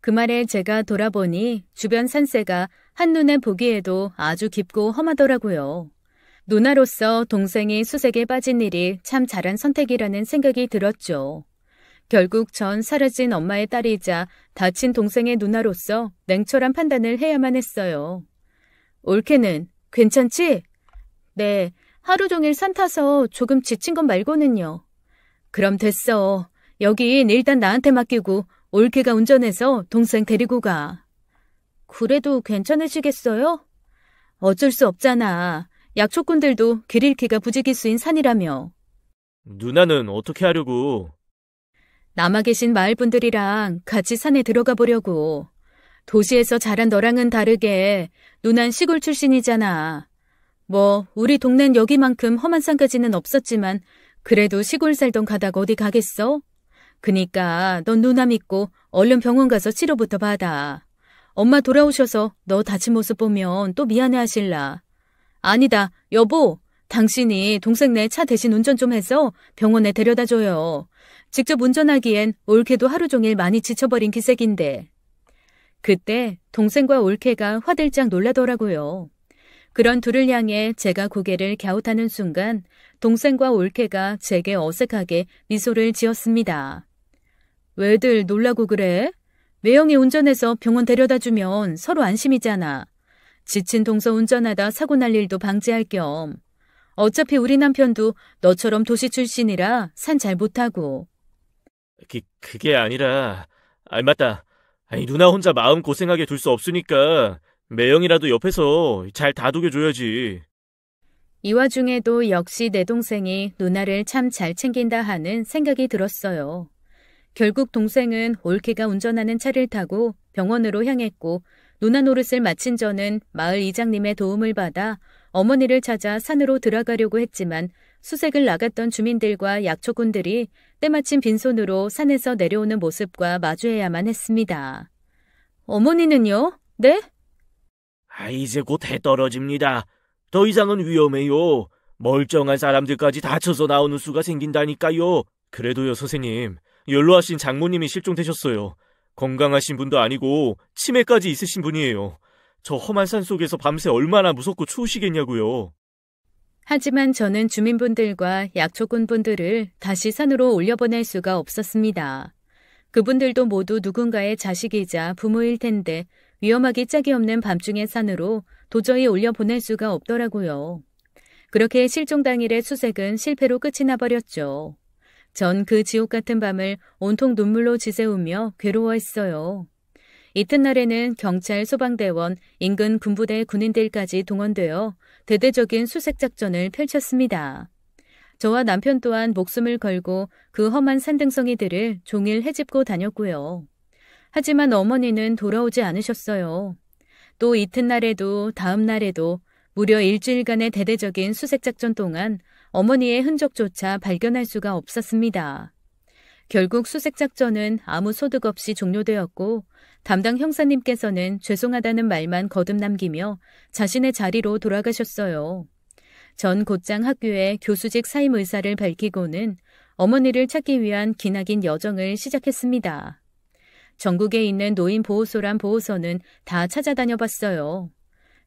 그 말에 제가 돌아보니 주변 산세가 한눈에 보기에도 아주 깊고 험하더라고요. 누나로서 동생이 수색에 빠진 일이 참 잘한 선택이라는 생각이 들었죠. 결국 전 사라진 엄마의 딸이자 다친 동생의 누나로서 냉철한 판단을 해야만 했어요. 올케는 괜찮지? 네, 하루 종일 산 타서 조금 지친 것 말고는요. 그럼 됐어. 여긴 일단 나한테 맡기고 올케가 운전해서 동생 데리고 가. 그래도 괜찮으시겠어요? 어쩔 수 없잖아. 약초꾼들도 길 잃기가 부지기수인 산이라며. 누나는 어떻게 하려고? 남아 계신 마을 분들이랑 같이 산에 들어가 보려고. 도시에서 자란 너랑은 다르게 누난 시골 출신이잖아. 뭐 우리 동네는 여기만큼 험한 산까지는 없었지만 그래도 시골 살던 가다가 어디 가겠어? 그니까 넌 누나 믿고 얼른 병원 가서 치료부터 받아. 엄마 돌아오셔서 너 다친 모습 보면 또 미안해 하실라. 아니다, 여보. 당신이 동생네 차 대신 운전 좀 해서 병원에 데려다 줘요. 직접 운전하기엔 올케도 하루 종일 많이 지쳐버린 기색인데. 그때 동생과 올케가 화들짝 놀라더라고요. 그런 둘을 향해 제가 고개를 갸웃하는 순간 동생과 올케가 제게 어색하게 미소를 지었습니다. 왜들 놀라고 그래? 매형이 운전해서 병원 데려다 주면 서로 안심이잖아. 지친 동서 운전하다 사고 날 일도 방지할 겸. 어차피 우리 남편도 너처럼 도시 출신이라 산 잘 못하고. 그게 아니라... 맞다. 누나 혼자 마음 고생하게 둘 수 없으니까 매형이라도 옆에서 잘 다독여줘야지. 이 와중에도 역시 내 동생이 누나를 참 잘 챙긴다 하는 생각이 들었어요. 결국 동생은 올케가 운전하는 차를 타고 병원으로 향했고 누나 노릇을 마친 저는 마을 이장님의 도움을 받아 어머니를 찾아 산으로 들어가려고 했지만 수색을 나갔던 주민들과 약초꾼들이 때마침 빈손으로 산에서 내려오는 모습과 마주해야만 했습니다. 어머니는요? 네? 이제 곧 해 떨어집니다. 더 이상은 위험해요. 멀쩡한 사람들까지 다쳐서 나오는 수가 생긴다니까요. 그래도요, 선생님. 연로하신 장모님이 실종되셨어요. 건강하신 분도 아니고 치매까지 있으신 분이에요. 저 험한 산 속에서 밤새 얼마나 무섭고 추우시겠냐고요. 하지만 저는 주민분들과 약초꾼분들을 다시 산으로 올려보낼 수가 없었습니다. 그분들도 모두 누군가의 자식이자 부모일 텐데 위험하기 짝이 없는 밤중의 산으로 도저히 올려보낼 수가 없더라고요. 그렇게 실종 당일의 수색은 실패로 끝이 나버렸죠. 전 그 지옥 같은 밤을 온통 눈물로 지새우며 괴로워했어요. 이튿날에는 경찰, 소방대원, 인근 군부대 군인들까지 동원되어 대대적인 수색작전을 펼쳤습니다. 저와 남편 또한 목숨을 걸고 그 험한 산등성이들을 종일 헤집고 다녔고요. 하지만 어머니는 돌아오지 않으셨어요. 또 이튿날에도 다음 날에도 무려 일주일간의 대대적인 수색작전 동안 어머니의 흔적조차 발견할 수가 없었습니다. 결국 수색작전은 아무 소득 없이 종료되었고 담당 형사님께서는 죄송하다는 말만 거듭 남기며 자신의 자리로 돌아가셨어요. 전 곧장 학교에 교수직 사임 의사를 밝히고는 어머니를 찾기 위한 기나긴 여정을 시작했습니다. 전국에 있는 노인 보호소란 보호소는 다 찾아다녀 봤어요.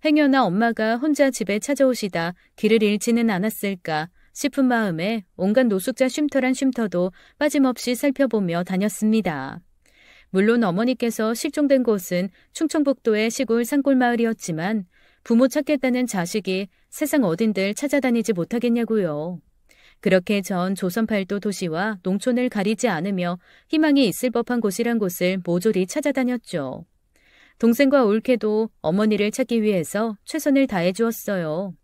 행여나 엄마가 혼자 집에 찾아오시다 길을 잃지는 않았을까 싶은 마음에 온갖 노숙자 쉼터란 쉼터도 빠짐없이 살펴보며 다녔습니다. 물론 어머니께서 실종된 곳은 충청북도의 시골 산골마을이었지만 부모 찾겠다는 자식이 세상 어딘들 찾아다니지 못하겠냐고요. 그렇게 전 조선 팔도 도시와 농촌을 가리지 않으며 희망이 있을 법한 곳이란 곳을 모조리 찾아다녔죠. 동생과 올케도 어머니를 찾기 위해서 최선을 다해 주었어요.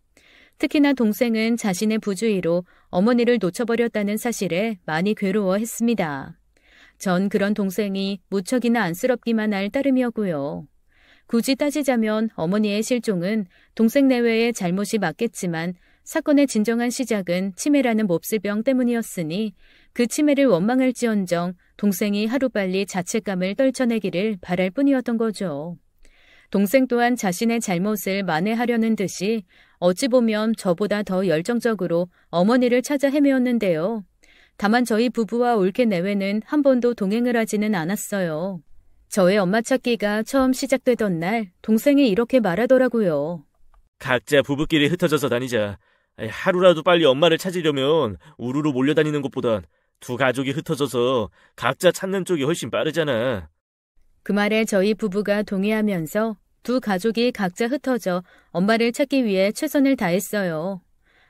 특히나 동생은 자신의 부주의로 어머니를 놓쳐버렸다는 사실에 많이 괴로워했습니다. 전 그런 동생이 무척이나 안쓰럽기만 할 따름이었고요. 굳이 따지자면 어머니의 실종은 동생 내외의 잘못이 맞겠지만 사건의 진정한 시작은 치매라는 몹쓸 병 때문이었으니 그 치매를 원망할지언정 동생이 하루빨리 자책감을 떨쳐내기를 바랄 뿐이었던 거죠. 동생 또한 자신의 잘못을 만회하려는 듯이 어찌 보면 저보다 더 열정적으로 어머니를 찾아 헤매었는데요. 다만 저희 부부와 올케 내외는 한 번도 동행을 하지는 않았어요. 저의 엄마 찾기가 처음 시작되던 날 동생이 이렇게 말하더라고요. 각자 부부끼리 흩어져서 다니자. 하루라도 빨리 엄마를 찾으려면 우르르 몰려다니는 것보단 두 가족이 흩어져서 각자 찾는 쪽이 훨씬 빠르잖아. 그 말에 저희 부부가 동의하면서 두 가족이 각자 흩어져 엄마를 찾기 위해 최선을 다했어요.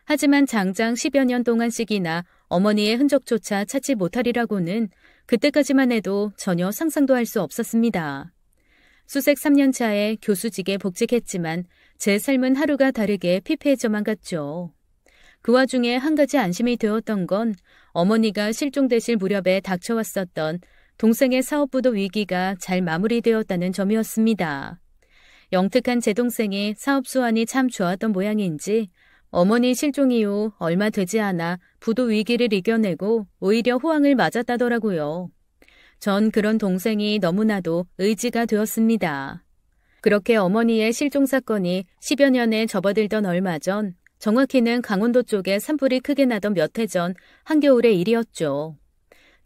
하지만 장장 10여 년 동안씩이나 어머니의 흔적조차 찾지 못하리라고는 그때까지만 해도 전혀 상상도 할 수 없었습니다. 수색 3년 차에 교수직에 복직했지만 제 삶은 하루가 다르게 피폐해져만 갔죠. 그 와중에 한 가지 안심이 되었던 건 어머니가 실종되실 무렵에 닥쳐왔었던 동생의 사업부도 위기가 잘 마무리되었다는 점이었습니다. 영특한 제 동생이 사업 수완이 참 좋았던 모양인지 어머니 실종 이후 얼마 되지 않아 부도 위기를 이겨내고 오히려 호황을 맞았다더라고요. 전 그런 동생이 너무나도 의지가 되었습니다. 그렇게 어머니의 실종 사건이 10여 년에 접어들던 얼마 전, 정확히는 강원도 쪽에 산불이 크게 나던 몇 해 전 한겨울의 일이었죠.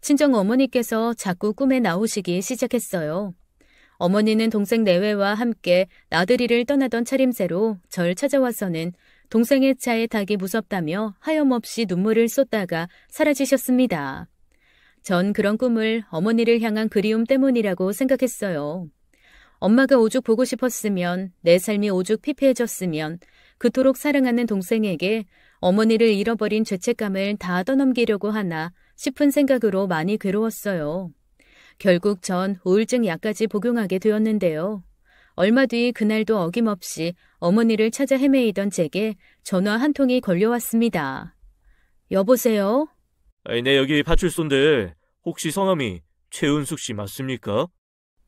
친정 어머니께서 자꾸 꿈에 나오시기 시작했어요. 어머니는 동생 내외와 함께 나들이를 떠나던 차림새로 절 찾아와서는 동생의 차에 타기 무섭다며 하염없이 눈물을 쏟다가 사라지셨습니다. 전 그런 꿈을 어머니를 향한 그리움 때문이라고 생각했어요. 엄마가 오죽 보고 싶었으면, 내 삶이 오죽 피폐해졌으면 그토록 사랑하는 동생에게 어머니를 잃어버린 죄책감을 다 떠넘기려고 하나 싶은 생각으로 많이 괴로웠어요. 결국 전 우울증 약까지 복용하게 되었는데요. 얼마 뒤 그날도 어김없이 어머니를 찾아 헤매이던 제게 전화 한 통이 걸려왔습니다. 여보세요? 네, 여기 파출소인데 혹시 성함이 최은숙 씨 맞습니까?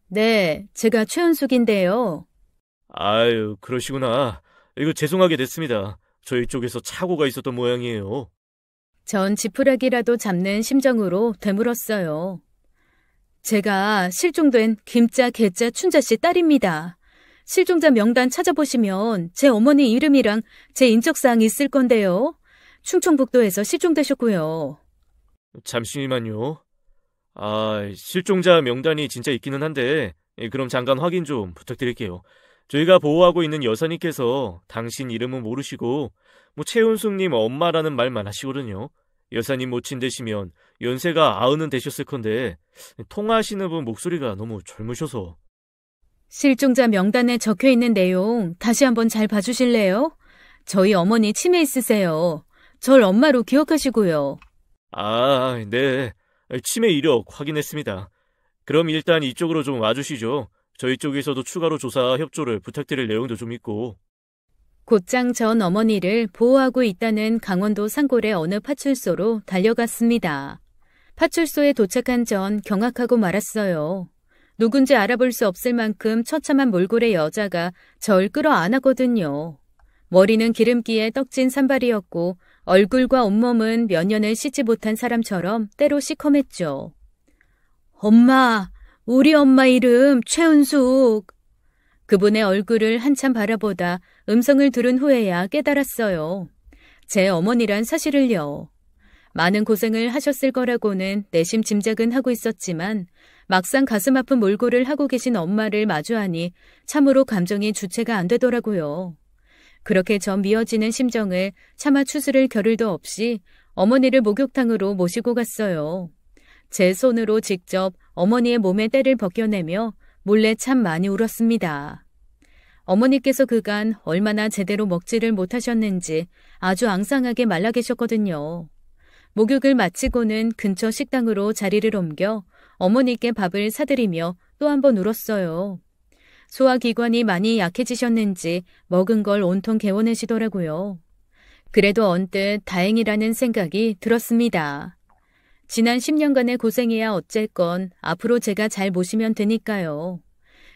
네, 제가 최은숙인데요. 아유, 그러시구나. 이거 죄송하게 됐습니다. 저희 쪽에서 착오가 있었던 모양이에요. 전 지푸라기라도 잡는 심정으로 되물었어요. 제가 실종된 김자, 개자, 춘자 씨 딸입니다. 실종자 명단 찾아보시면 제 어머니 이름이랑 제 인적사항이 있을 건데요. 충청북도에서 실종되셨고요. 잠시만요. 실종자 명단이 진짜 있기는 한데 그럼 잠깐 확인 좀 부탁드릴게요. 저희가 보호하고 있는 여사님께서 당신 이름은 모르시고 최은숙님 엄마라는 말만 하시거든요. 여사님 모친 되시면 연세가 90은 되셨을 건데 통화하시는 분 목소리가 너무 젊으셔서. 실종자 명단에 적혀있는 내용 다시 한번 잘 봐주실래요? 저희 어머니 치매 있으세요. 절 엄마로 기억하시고요. 네. 치매 이력 확인했습니다. 그럼 일단 이쪽으로 좀 와주시죠. 저희 쪽에서도 추가로 조사 협조를 부탁드릴 내용도 좀 있고. 곧장 전 어머니를 보호하고 있다는 강원도 산골의 어느 파출소로 달려갔습니다. 파출소에 도착한 전 경악하고 말았어요. 누군지 알아볼 수 없을 만큼 처참한 몰골의 여자가 절 끌어안았거든요. 머리는 기름기에 떡진 산발이었고 얼굴과 온몸은 몇 년을 씻지 못한 사람처럼 때로 시커맸죠. 엄마, 우리 엄마 이름 최은숙. 그분의 얼굴을 한참 바라보다 음성을 들은 후에야 깨달았어요. 제 어머니란 사실을요. 많은 고생을 하셨을 거라고는 내심 짐작은 하고 있었지만 막상 가슴 아픈 몰골을 하고 계신 엄마를 마주하니 참으로 감정이 주체가 안 되더라고요. 그렇게 저 미어지는 심정을 차마 추스를 겨를도 없이 어머니를 목욕탕으로 모시고 갔어요. 제 손으로 직접 어머니의 몸에 때를 벗겨내며 몰래 참 많이 울었습니다. 어머니께서 그간 얼마나 제대로 먹지를 못하셨는지 아주 앙상하게 말라 계셨거든요. 목욕을 마치고는 근처 식당으로 자리를 옮겨 어머니께 밥을 사드리며 또 한 번 울었어요. 소화기관이 많이 약해지셨는지 먹은 걸 온통 개워내시더라고요. 그래도 언뜻 다행이라는 생각이 들었습니다. 지난 10년간의 고생이야 어쨌건 앞으로 제가 잘 모시면 되니까요.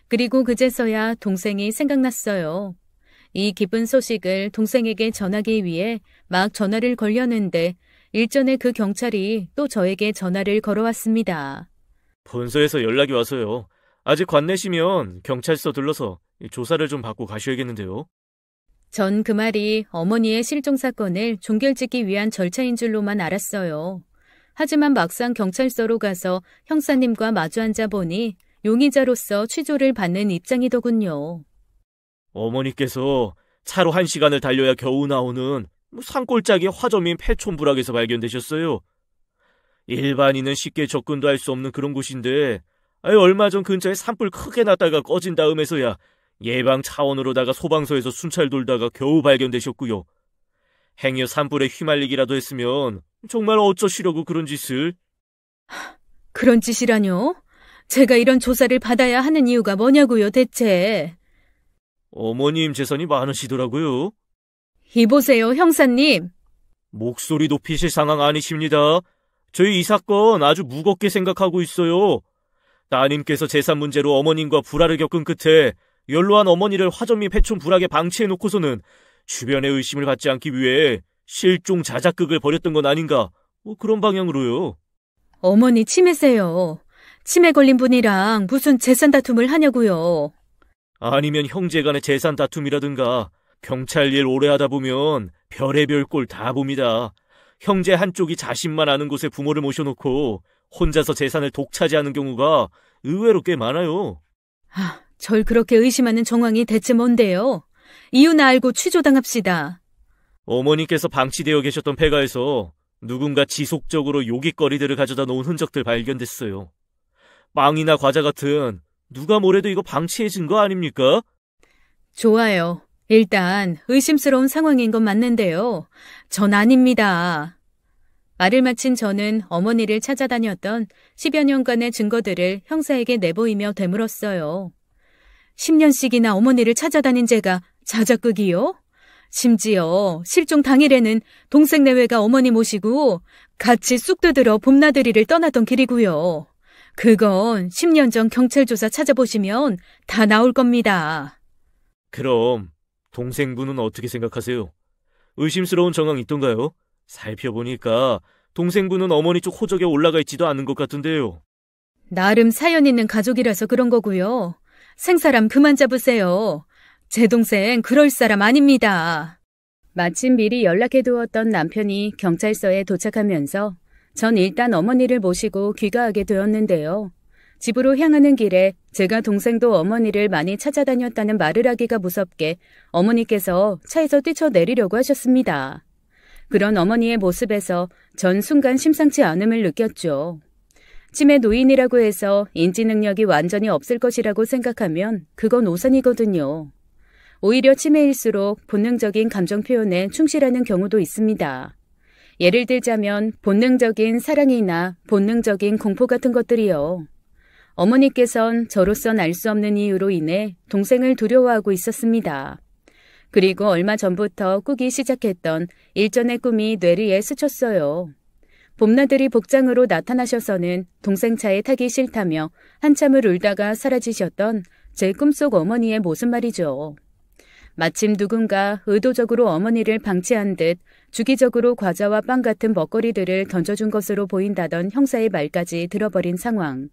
그리고 그제서야 동생이 생각났어요. 이 기쁜 소식을 동생에게 전하기 위해 막 전화를 걸려는데 일전에 그 경찰이 또 저에게 전화를 걸어왔습니다. 본서에서 연락이 와서요. 아직 관내시면 경찰서 들러서 조사를 좀 받고 가셔야겠는데요. 전 그 말이 어머니의 실종 사건을 종결짓기 위한 절차인 줄로만 알았어요. 하지만 막상 경찰서로 가서 형사님과 마주 앉아 보니 용의자로서 취조를 받는 입장이더군요. 어머니께서 차로 1시간을 달려야 겨우 나오는 산골짜기 화점인 폐촌부락에서 발견되셨어요. 일반인은 쉽게 접근도 할 수 없는 그런 곳인데 얼마 전 근처에 산불 크게 났다가 꺼진 다음에서야 예방 차원으로다가 소방서에서 순찰 돌다가 겨우 발견되셨고요. 행여 산불에 휘말리기라도 했으면 정말 어쩌시려고 그런 짓을. 그런 짓이라뇨? 제가 이런 조사를 받아야 하는 이유가 뭐냐고요, 대체. 어머님 재산이 많으시더라고요. 이보세요, 형사님. 목소리 높이실 상황 아니십니다. 저희 이 사건 아주 무겁게 생각하고 있어요. 따님께서 재산 문제로 어머님과 불화를 겪은 끝에 연로한 어머니를 화점 및 폐촌 불악에 방치해놓고서는 주변의 의심을 받지 않기 위해 실종 자작극을 벌였던 건 아닌가, 그런 방향으로요. 어머니 치매세요. 치매 걸린 분이랑 무슨 재산 다툼을 하냐고요. 아니면 형제간의 재산 다툼이라든가 경찰 일 오래 하다 보면 별의별 꼴 다 봅니다. 형제 한쪽이 자신만 아는 곳에 부모를 모셔놓고 혼자서 재산을 독차지하는 경우가 의외로 꽤 많아요. 절 그렇게 의심하는 정황이 대체 뭔데요? 이유나 알고 취조당합시다. 어머니께서 방치되어 계셨던 폐가에서 누군가 지속적으로 요깃거리들을 가져다 놓은 흔적들 발견됐어요. 빵이나 과자 같은 누가 뭐래도 이거 방치해진 거 아닙니까? 좋아요. 일단 의심스러운 상황인 건 맞는데요. 전 아닙니다. 말을 마친 저는 어머니를 찾아다녔던 10여 년간의 증거들을 형사에게 내보이며 되물었어요. 10년씩이나 어머니를 찾아다닌 제가 자작극이요? 심지어 실종 당일에는 동생 내외가 어머니 모시고 같이 쑥 두드러 봄나들이를 떠나던 길이고요. 그건 10년 전 경찰 조사 찾아보시면 다 나올 겁니다. 그럼 동생분은 어떻게 생각하세요? 의심스러운 정황이 있던가요? 살펴보니까 동생분은 어머니 쪽 호적에 올라가 있지도 않은 것 같은데요. 나름 사연 있는 가족이라서 그런 거고요. 생사람 그만 잡으세요. 제 동생 그럴 사람 아닙니다. 마침 미리 연락해두었던 남편이 경찰서에 도착하면서 전 일단 어머니를 모시고 귀가하게 되었는데요. 집으로 향하는 길에 제가 동생도 어머니를 많이 찾아다녔다는 말을 하기가 무섭게 어머니께서 차에서 뛰쳐내리려고 하셨습니다. 그런 어머니의 모습에서 전 순간 심상치 않음을 느꼈죠. 치매 노인이라고 해서 인지 능력이 완전히 없을 것이라고 생각하면 그건 오산이거든요. 오히려 치매일수록 본능적인 감정 표현에 충실하는 경우도 있습니다. 예를 들자면 본능적인 사랑이나 본능적인 공포 같은 것들이요. 어머니께선 저로선 알 수 없는 이유로 인해 동생을 두려워하고 있었습니다. 그리고 얼마 전부터 꾸기 시작했던 일전의 꿈이 뇌리에 스쳤어요. 봄나들이 복장으로 나타나셔서는 동생 차에 타기 싫다며 한참을 울다가 사라지셨던 제 꿈속 어머니의 모습 말이죠. 마침 누군가 의도적으로 어머니를 방치한 듯 주기적으로 과자와 빵 같은 먹거리들을 던져준 것으로 보인다던 형사의 말까지 들어버린 상황.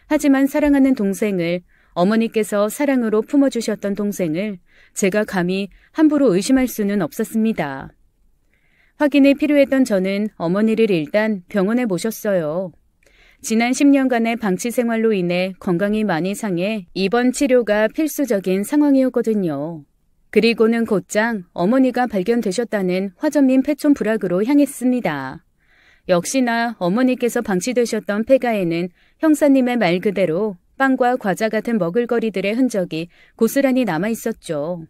하지만 사랑하는 동생을, 어머니께서 사랑으로 품어주셨던 동생을 제가 감히 함부로 의심할 수는 없었습니다. 확인이 필요했던 저는 어머니를 일단 병원에 모셨어요. 지난 10년간의 방치 생활로 인해 건강이 많이 상해 입원 치료가 필수적인 상황이었거든요. 그리고는 곧장 어머니가 발견되셨다는 화전민 폐촌 부락으로 향했습니다. 역시나 어머니께서 방치되셨던 폐가에는 형사님의 말 그대로 빵과 과자 같은 먹을거리들의 흔적이 고스란히 남아있었죠.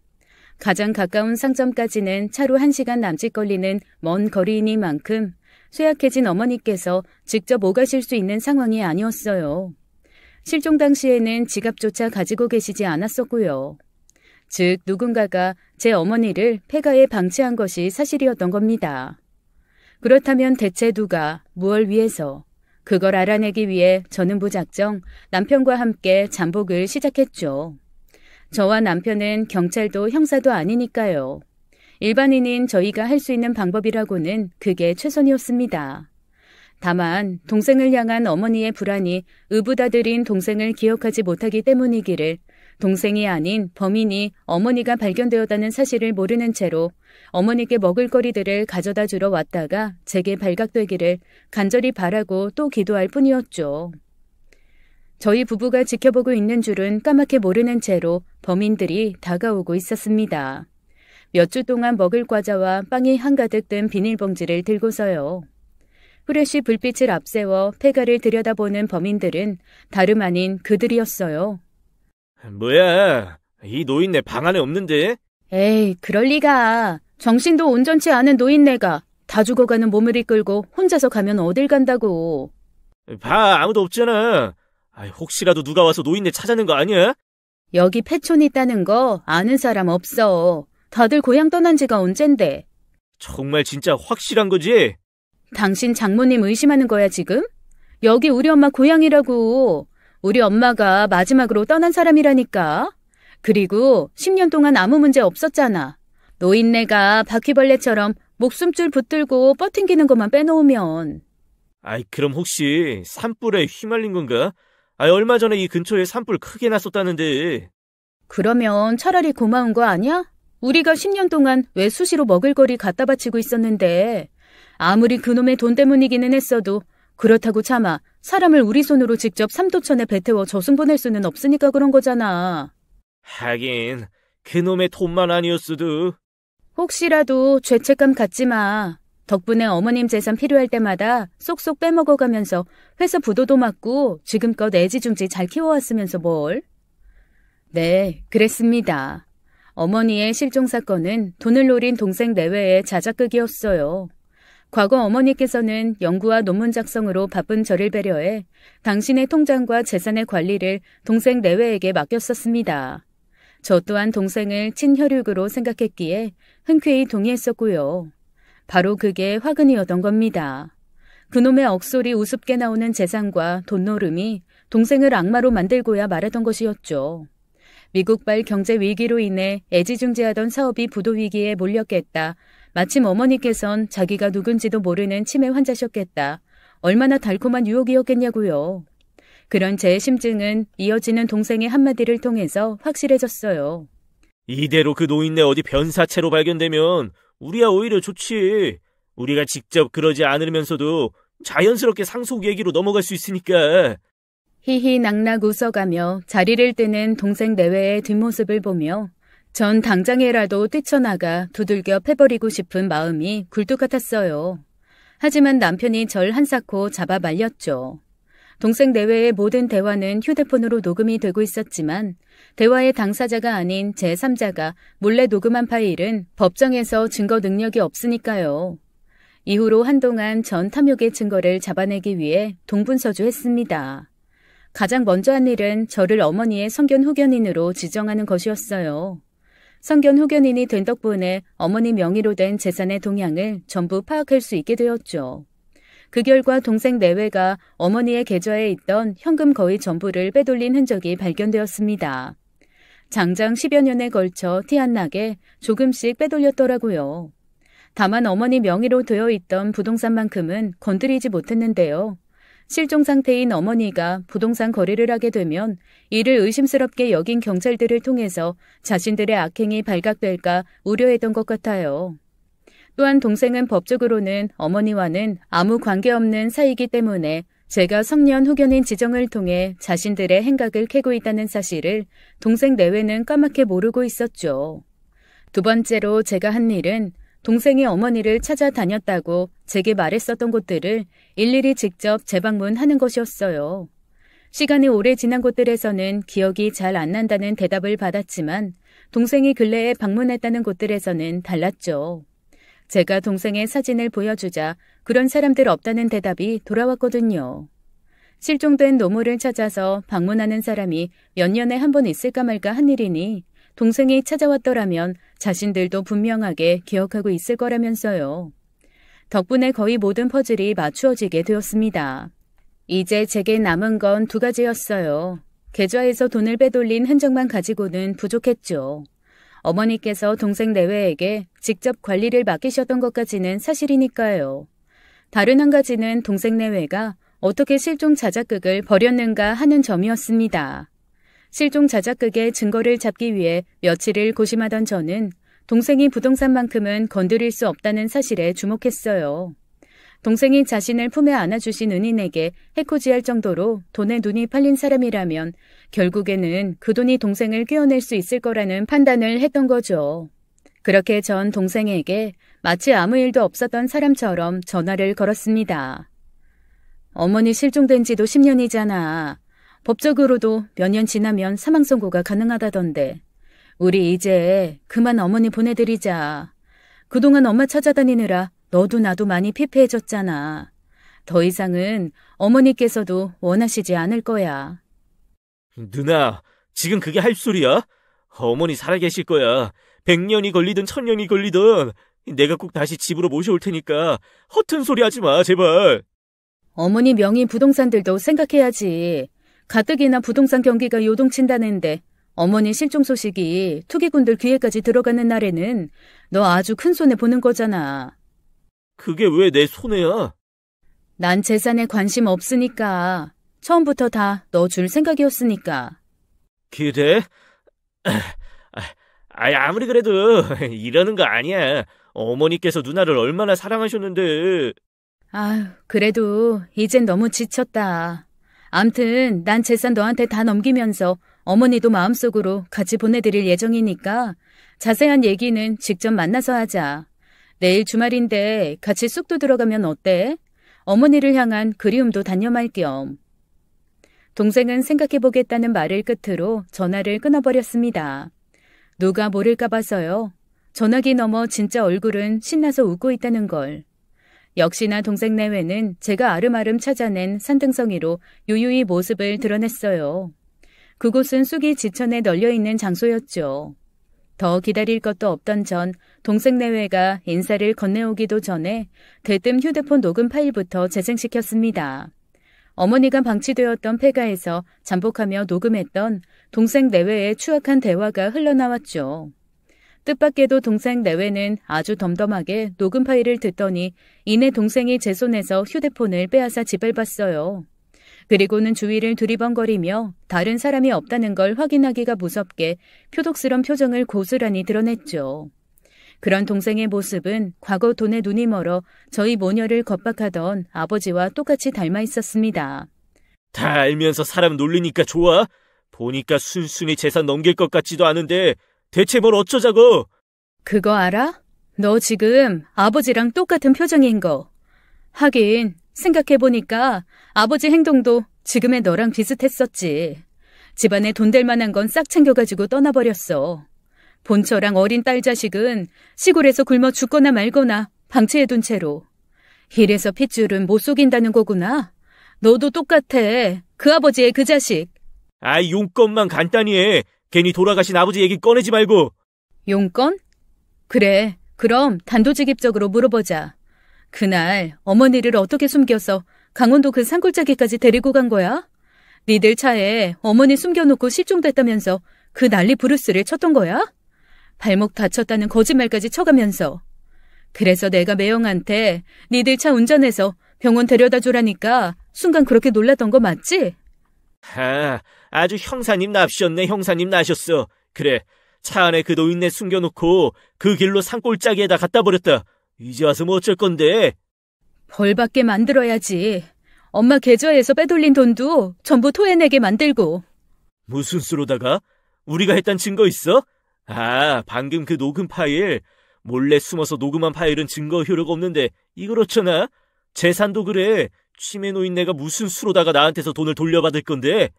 가장 가까운 상점까지는 차로 1시간 남짓 걸리는 먼 거리이니만큼 쇠약해진 어머니께서 직접 오가실 수 있는 상황이 아니었어요. 실종 당시에는 지갑조차 가지고 계시지 않았었고요. 즉 누군가가 제 어머니를 폐가에 방치한 것이 사실이었던 겁니다. 그렇다면 대체 누가, 무엇을 위해서, 그걸 알아내기 위해 저는 무작정 남편과 함께 잠복을 시작했죠. 저와 남편은 경찰도 형사도 아니니까요. 일반인인 저희가 할 수 있는 방법이라고는 그게 최선이었습니다. 다만 동생을 향한 어머니의 불안이 의붓아들인 동생을 기억하지 못하기 때문이기를 동생이 아닌 범인이 어머니가 발견되었다는 사실을 모르는 채로 어머니께 먹을거리들을 가져다 주러 왔다가 제게 발각되기를 간절히 바라고 또 기도할 뿐이었죠. 저희 부부가 지켜보고 있는 줄은 까맣게 모르는 채로 범인들이 다가오고 있었습니다. 몇 주 동안 먹을 과자와 빵이 한가득 든 비닐봉지를 들고서요. 후레쉬 불빛을 앞세워 폐가를 들여다보는 범인들은 다름 아닌 그들이었어요. 뭐야, 이 노인네 방 안에 없는데? 에이, 그럴 리가. 정신도 온전치 않은 노인네가 다 죽어가는 몸을 이끌고 혼자서 가면 어딜 간다고. 봐, 아무도 없잖아. 혹시라도 누가 와서 노인네 찾아낸 거 아니야? 여기 폐촌 있다는 거 아는 사람 없어. 다들 고향 떠난 지가 언젠데. 정말 진짜 확실한 거지? 당신 장모님 의심하는 거야 지금? 여기 우리 엄마 고향이라고. 우리 엄마가 마지막으로 떠난 사람이라니까. 그리고 10년 동안 아무 문제 없었잖아. 노인네가 바퀴벌레처럼 목숨줄 붙들고 뻗팅기는 것만 빼놓으면. 그럼 혹시 산불에 휘말린 건가? 얼마 전에 이 근처에 산불 크게 났었다는데. 그러면 차라리 고마운 거 아니야? 우리가 10년 동안 왜 수시로 먹을거리 갖다 바치고 있었는데 아무리 그놈의 돈 때문이기는 했어도 그렇다고 차마 사람을 우리 손으로 직접 삼도천에 배태워 저승 보낼 수는 없으니까 그런 거잖아. 하긴 그놈의 돈만 아니었어도. 혹시라도 죄책감 갖지 마. 덕분에 어머님 재산 필요할 때마다 쏙쏙 빼먹어가면서 회사 부도도 맞고 지금껏 애지중지 잘 키워왔으면서 뭘. 네, 그랬습니다. 어머니의 실종 사건은 돈을 노린 동생 내외의 자작극이었어요. 과거 어머니께서는 연구와 논문 작성으로 바쁜 저를 배려해 당신의 통장과 재산의 관리를 동생 내외에게 맡겼었습니다. 저 또한 동생을 친혈육으로 생각했기에 흔쾌히 동의했었고요. 바로 그게 화근이었던 겁니다. 그놈의 억소리 우습게 나오는 재산과 돈노름이 동생을 악마로 만들고야 말았던 것이었죠. 미국발 경제 위기로 인해 애지중지하던 사업이 부도 위기에 몰렸겠다. 마침 어머니께선 자기가 누군지도 모르는 치매 환자셨겠다. 얼마나 달콤한 유혹이었겠냐고요. 그런 제 심증은 이어지는 동생의 한마디를 통해서 확실해졌어요. 이대로 그 노인네 어디 변사체로 발견되면 우리야 오히려 좋지. 우리가 직접 그러지 않으면서도 자연스럽게 상속 얘기로 넘어갈 수 있으니까. 히히낙낙 웃어가며 자리를 뜨는 동생 내외의 뒷모습을 보며 전 당장에라도 뛰쳐나가 두들겨 패버리고 싶은 마음이 굴뚝 같았어요. 하지만 남편이 절 한사코 잡아 말렸죠. 동생 내외의 모든 대화는 휴대폰으로 녹음이 되고 있었지만 대화의 당사자가 아닌 제3자가 몰래 녹음한 파일은 법정에서 증거 능력이 없으니까요. 이후로 한동안 전 탐욕의 증거를 잡아내기 위해 동분서주했습니다. 가장 먼저 한 일은 저를 어머니의 성견 후견인으로 지정하는 것이었어요. 성견 후견인이 된 덕분에 어머니 명의로 된 재산의 동향을 전부 파악할 수 있게 되었죠. 그 결과 동생 내외가 어머니의 계좌에 있던 현금 거의 전부를 빼돌린 흔적이 발견되었습니다. 장장 10여 년에 걸쳐 티 안 나게 조금씩 빼돌렸더라고요. 다만 어머니 명의로 되어 있던 부동산만큼은 건드리지 못했는데요. 실종 상태인 어머니가 부동산 거래를 하게 되면 이를 의심스럽게 여긴 경찰들을 통해서 자신들의 악행이 발각될까 우려했던 것 같아요. 또한 동생은 법적으로는 어머니와는 아무 관계없는 사이이기 때문에 제가 성년 후견인 지정을 통해 자신들의 행각을 캐고 있다는 사실을 동생 내외는 까맣게 모르고 있었죠. 두 번째로 제가 한 일은 동생이 어머니를 찾아다녔다고 제게 말했었던 곳들을 일일이 직접 재방문하는 것이었어요. 시간이 오래 지난 곳들에서는 기억이 잘 안 난다는 대답을 받았지만 동생이 근래에 방문했다는 곳들에서는 달랐죠. 제가 동생의 사진을 보여주자 그런 사람들 없다는 대답이 돌아왔거든요. 실종된 노모를 찾아서 방문하는 사람이 몇 년에 한 번 있을까 말까 한 일이니 동생이 찾아왔더라면 자신들도 분명하게 기억하고 있을 거라면서요. 덕분에 거의 모든 퍼즐이 맞추어지게 되었습니다. 이제 제게 남은 건 두 가지였어요. 계좌에서 돈을 빼돌린 흔적만 가지고는 부족했죠. 어머니께서 동생 내외에게 직접 관리를 맡기셨던 것까지는 사실이니까요. 다른 한 가지는 동생 내외가 어떻게 실종 자작극을 벌였는가 하는 점이었습니다. 실종 자작극의 증거를 잡기 위해 며칠을 고심하던 저는 동생이 부동산만큼은 건드릴 수 없다는 사실에 주목했어요. 동생이 자신을 품에 안아주신 은인에게 해코지할 정도로 돈에 눈이 팔린 사람이라면 결국에는 그 돈이 동생을 꿰어낼 수 있을 거라는 판단을 했던 거죠. 그렇게 전 동생에게 마치 아무 일도 없었던 사람처럼 전화를 걸었습니다. 어머니 실종된 지도 10년이잖아. 법적으로도 몇 년 지나면 사망 선고가 가능하다던데. 우리 이제 그만 어머니 보내드리자. 그동안 엄마 찾아다니느라 너도 나도 많이 피폐해졌잖아. 더 이상은 어머니께서도 원하시지 않을 거야. 누나, 지금 그게 할 소리야? 어머니 살아계실 거야. 100년이 걸리든 1000년이 걸리든 내가 꼭 다시 집으로 모셔올 테니까 허튼 소리 하지 마, 제발. 어머니 명의 부동산들도 생각해야지. 가뜩이나 부동산 경기가 요동친다는데 어머니 실종 소식이 투기꾼들 귀에까지 들어가는 날에는 너 아주 큰 손해 보는 거잖아. 그게 왜 내 손해야? 난 재산에 관심 없으니까. 처음부터 다 너 줄 생각이었으니까. 그래? 아무리 그래도 이러는 거 아니야. 어머니께서 누나를 얼마나 사랑하셨는데. 아휴, 그래도 이젠 너무 지쳤다. 암튼 난 재산 너한테 다 넘기면서 어머니도 마음속으로 같이 보내드릴 예정이니까 자세한 얘기는 직접 만나서 하자. 내일 주말인데 같이 쑥도 들어가면 어때? 어머니를 향한 그리움도 단념할 겸. 동생은 생각해보겠다는 말을 끝으로 전화를 끊어버렸습니다. 누가 모를까 봐서요. 전화기 너머 진짜 얼굴은 신나서 웃고 있다는 걸. 역시나 동생 내외는 제가 아름아름 찾아낸 산등성이로 유유히 모습을 드러냈어요. 그곳은 쑥이 지천에 널려있는 장소였죠. 더 기다릴 것도 없던 전 동생 내외가 인사를 건네오기도 전에 대뜸 휴대폰 녹음 파일부터 재생시켰습니다. 어머니가 방치되었던 폐가에서 잠복하며 녹음했던 동생 내외의 추악한 대화가 흘러나왔죠. 뜻밖에도 동생 내외는 아주 덤덤하게 녹음 파일을 듣더니 이내 동생이 제 손에서 휴대폰을 빼앗아 짓밟았어요. 그리고는 주위를 두리번거리며 다른 사람이 없다는 걸 확인하기가 무섭게 표독스런 표정을 고스란히 드러냈죠. 그런 동생의 모습은 과거 돈에 눈이 멀어 저희 모녀를 겁박하던 아버지와 똑같이 닮아 있었습니다. 다 알면서 사람 놀리니까 좋아? 보니까 순순히 재산 넘길 것 같지도 않은데 대체 뭘 어쩌자고? 그거 알아? 너 지금 아버지랑 똑같은 표정인 거. 하긴 생각해보니까 아버지 행동도 지금의 너랑 비슷했었지. 집안에 돈 될 만한 건 싹 챙겨가지고 떠나버렸어. 본처랑 어린 딸 자식은 시골에서 굶어 죽거나 말거나 방치해둔 채로. 이래서 핏줄은 못 속인다는 거구나. 너도 똑같아. 그 아버지의 그 자식. 용건만 간단히 해. 괜히 돌아가신 아버지 얘기 꺼내지 말고. 용건? 그래, 그럼 단도직입적으로 물어보자. 그날 어머니를 어떻게 숨겨서 강원도 그 산골짜기까지 데리고 간 거야? 니들 차에 어머니 숨겨놓고 실종됐다면서 그 난리 부르스를 쳤던 거야? 발목 다쳤다는 거짓말까지 쳐가면서. 그래서 내가 매형한테 니들 차 운전해서 병원 데려다 주라니까 순간 그렇게 놀랐던 거 맞지? 아주 형사님 납셨네. 형사님 나셨어. 그래, 차 안에 그 노인네 숨겨놓고 그 길로 산골짜기에다 갖다 버렸다. 이제 와서 뭐 어쩔 건데? 벌받게 만들어야지. 엄마 계좌에서 빼돌린 돈도 전부 토해내게 만들고. 무슨 수로다가? 우리가 했단 증거 있어? 방금 그 녹음 파일. 몰래 숨어서 녹음한 파일은 증거 효력 없는데 이걸 어쩌나? 재산도 그래. 치매 노인네가 무슨 수로다가 나한테서 돈을 돌려받을 건데?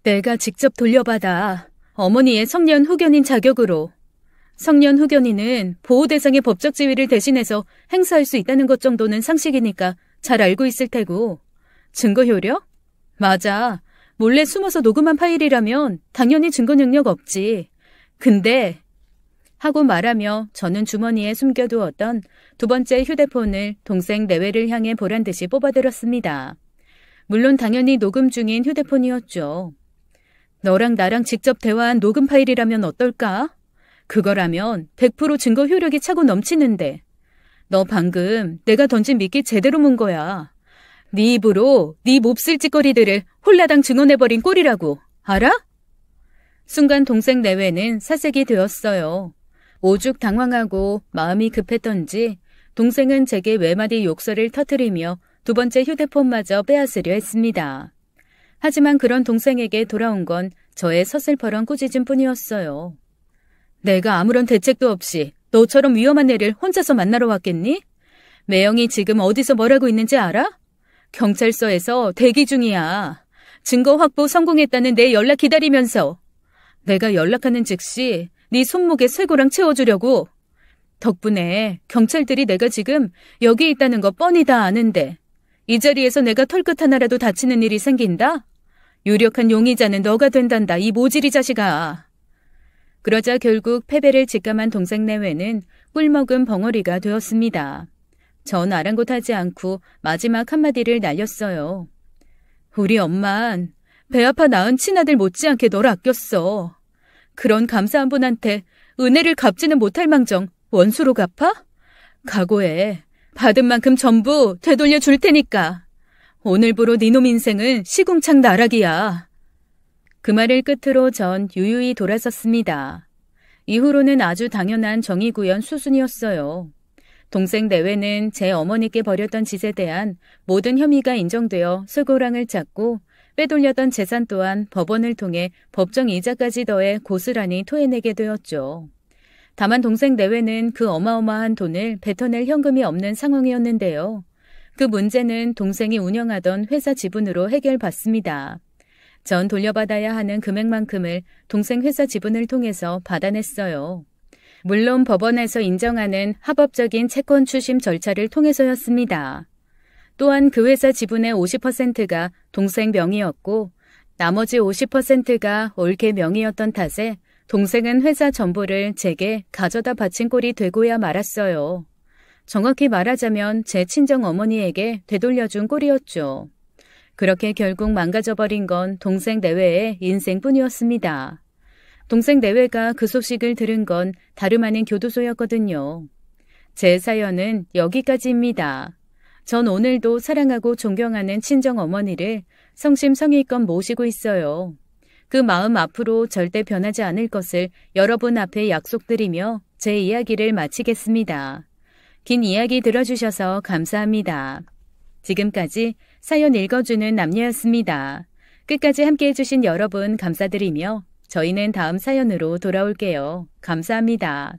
내가 직접 돌려받아. 어머니의 성년 후견인 자격으로. 성년 후견인은 보호 대상의 법적 지위를 대신해서 행사할 수 있다는 것 정도는 상식이니까 잘 알고 있을 테고. 증거 효력? 맞아. 몰래 숨어서 녹음한 파일이라면 당연히 증거 능력 없지. 근데 하고 말하며 저는 주머니에 숨겨두었던 두 번째 휴대폰을 동생 내외를 향해 보란듯이 뽑아들었습니다. 물론 당연히 녹음 중인 휴대폰이었죠. 너랑 나랑 직접 대화한 녹음 파일이라면 어떨까? 그거라면 100% 증거 효력이 차고 넘치는데. 너 방금 내가 던진 미끼 제대로 문 거야. 네 입으로 네 몹쓸 짓거리들을 홀라당 증언해버린 꼴이라고. 알아? 순간 동생 내외는 사색이 되었어요. 오죽 당황하고 마음이 급했던지 동생은 제게 외마디 욕설을 터뜨리며 두 번째 휴대폰마저 빼앗으려 했습니다. 하지만 그런 동생에게 돌아온 건 저의 서슬퍼런 꾸짖음 뿐이었어요. 내가 아무런 대책도 없이 너처럼 위험한 애를 혼자서 만나러 왔겠니? 매형이 지금 어디서 뭘 하고 있는지 알아? 경찰서에서 대기 중이야. 증거 확보 성공했다는 내 연락 기다리면서. 내가 연락하는 즉시 네 손목에 쇠고랑 채워주려고. 덕분에 경찰들이 내가 지금 여기 있다는 거 뻔히 다 아는데 이 자리에서 내가 털끝 하나라도 다치는 일이 생긴다? 유력한 용의자는 너가 된단다, 이 모질이 자식아. 그러자 결국 패배를 직감한 동생 내외는 꿀먹은 벙어리가 되었습니다. 전 아랑곳하지 않고 마지막 한마디를 날렸어요. 우리 엄만 배 아파 낳은 친아들 못지않게 널 아꼈어. 그런 감사한 분한테 은혜를 갚지는 못할 망정 원수로 갚아? 각오해. 받은 만큼 전부 되돌려 줄 테니까. 오늘부로 네놈 인생은 시궁창 나락이야. 그 말을 끝으로 전 유유히 돌아섰습니다. 이후로는 아주 당연한 정의구현 수순이었어요. 동생 내외는 제 어머니께 벌였던 짓에 대한 모든 혐의가 인정되어 쇠고랑을 찾고 빼돌렸던 재산 또한 법원을 통해 법정 이자까지 더해 고스란히 토해내게 되었죠. 다만 동생 내외는 그 어마어마한 돈을 뱉어낼 현금이 없는 상황이었는데요. 그 문제는 동생이 운영하던 회사 지분으로 해결받습니다. 전 돌려받아야 하는 금액만큼을 동생 회사 지분을 통해서 받아냈어요. 물론 법원에서 인정하는 합법적인 채권 추심 절차를 통해서였습니다. 또한 그 회사 지분의 50%가 동생 명의였고 나머지 50%가 올케 명의였던 탓에 동생은 회사 전부를 제게 가져다 바친 꼴이 되고야 말았어요. 정확히 말하자면 제 친정 어머니에게 되돌려준 꼴이었죠. 그렇게 결국 망가져버린 건 동생 내외의 인생뿐이었습니다. 동생 내외가 그 소식을 들은 건 다름 아닌 교도소였거든요. 제 사연은 여기까지입니다. 전 오늘도 사랑하고 존경하는 친정 어머니를 성심성의껏 모시고 있어요. 그 마음 앞으로 절대 변하지 않을 것을 여러분 앞에 약속드리며 제 이야기를 마치겠습니다. 긴 이야기 들어주셔서 감사합니다. 지금까지 사연 읽어주는 남녀였습니다. 끝까지 함께해 주신 여러분 감사드리며 저희는 다음 사연으로 돌아올게요. 감사합니다.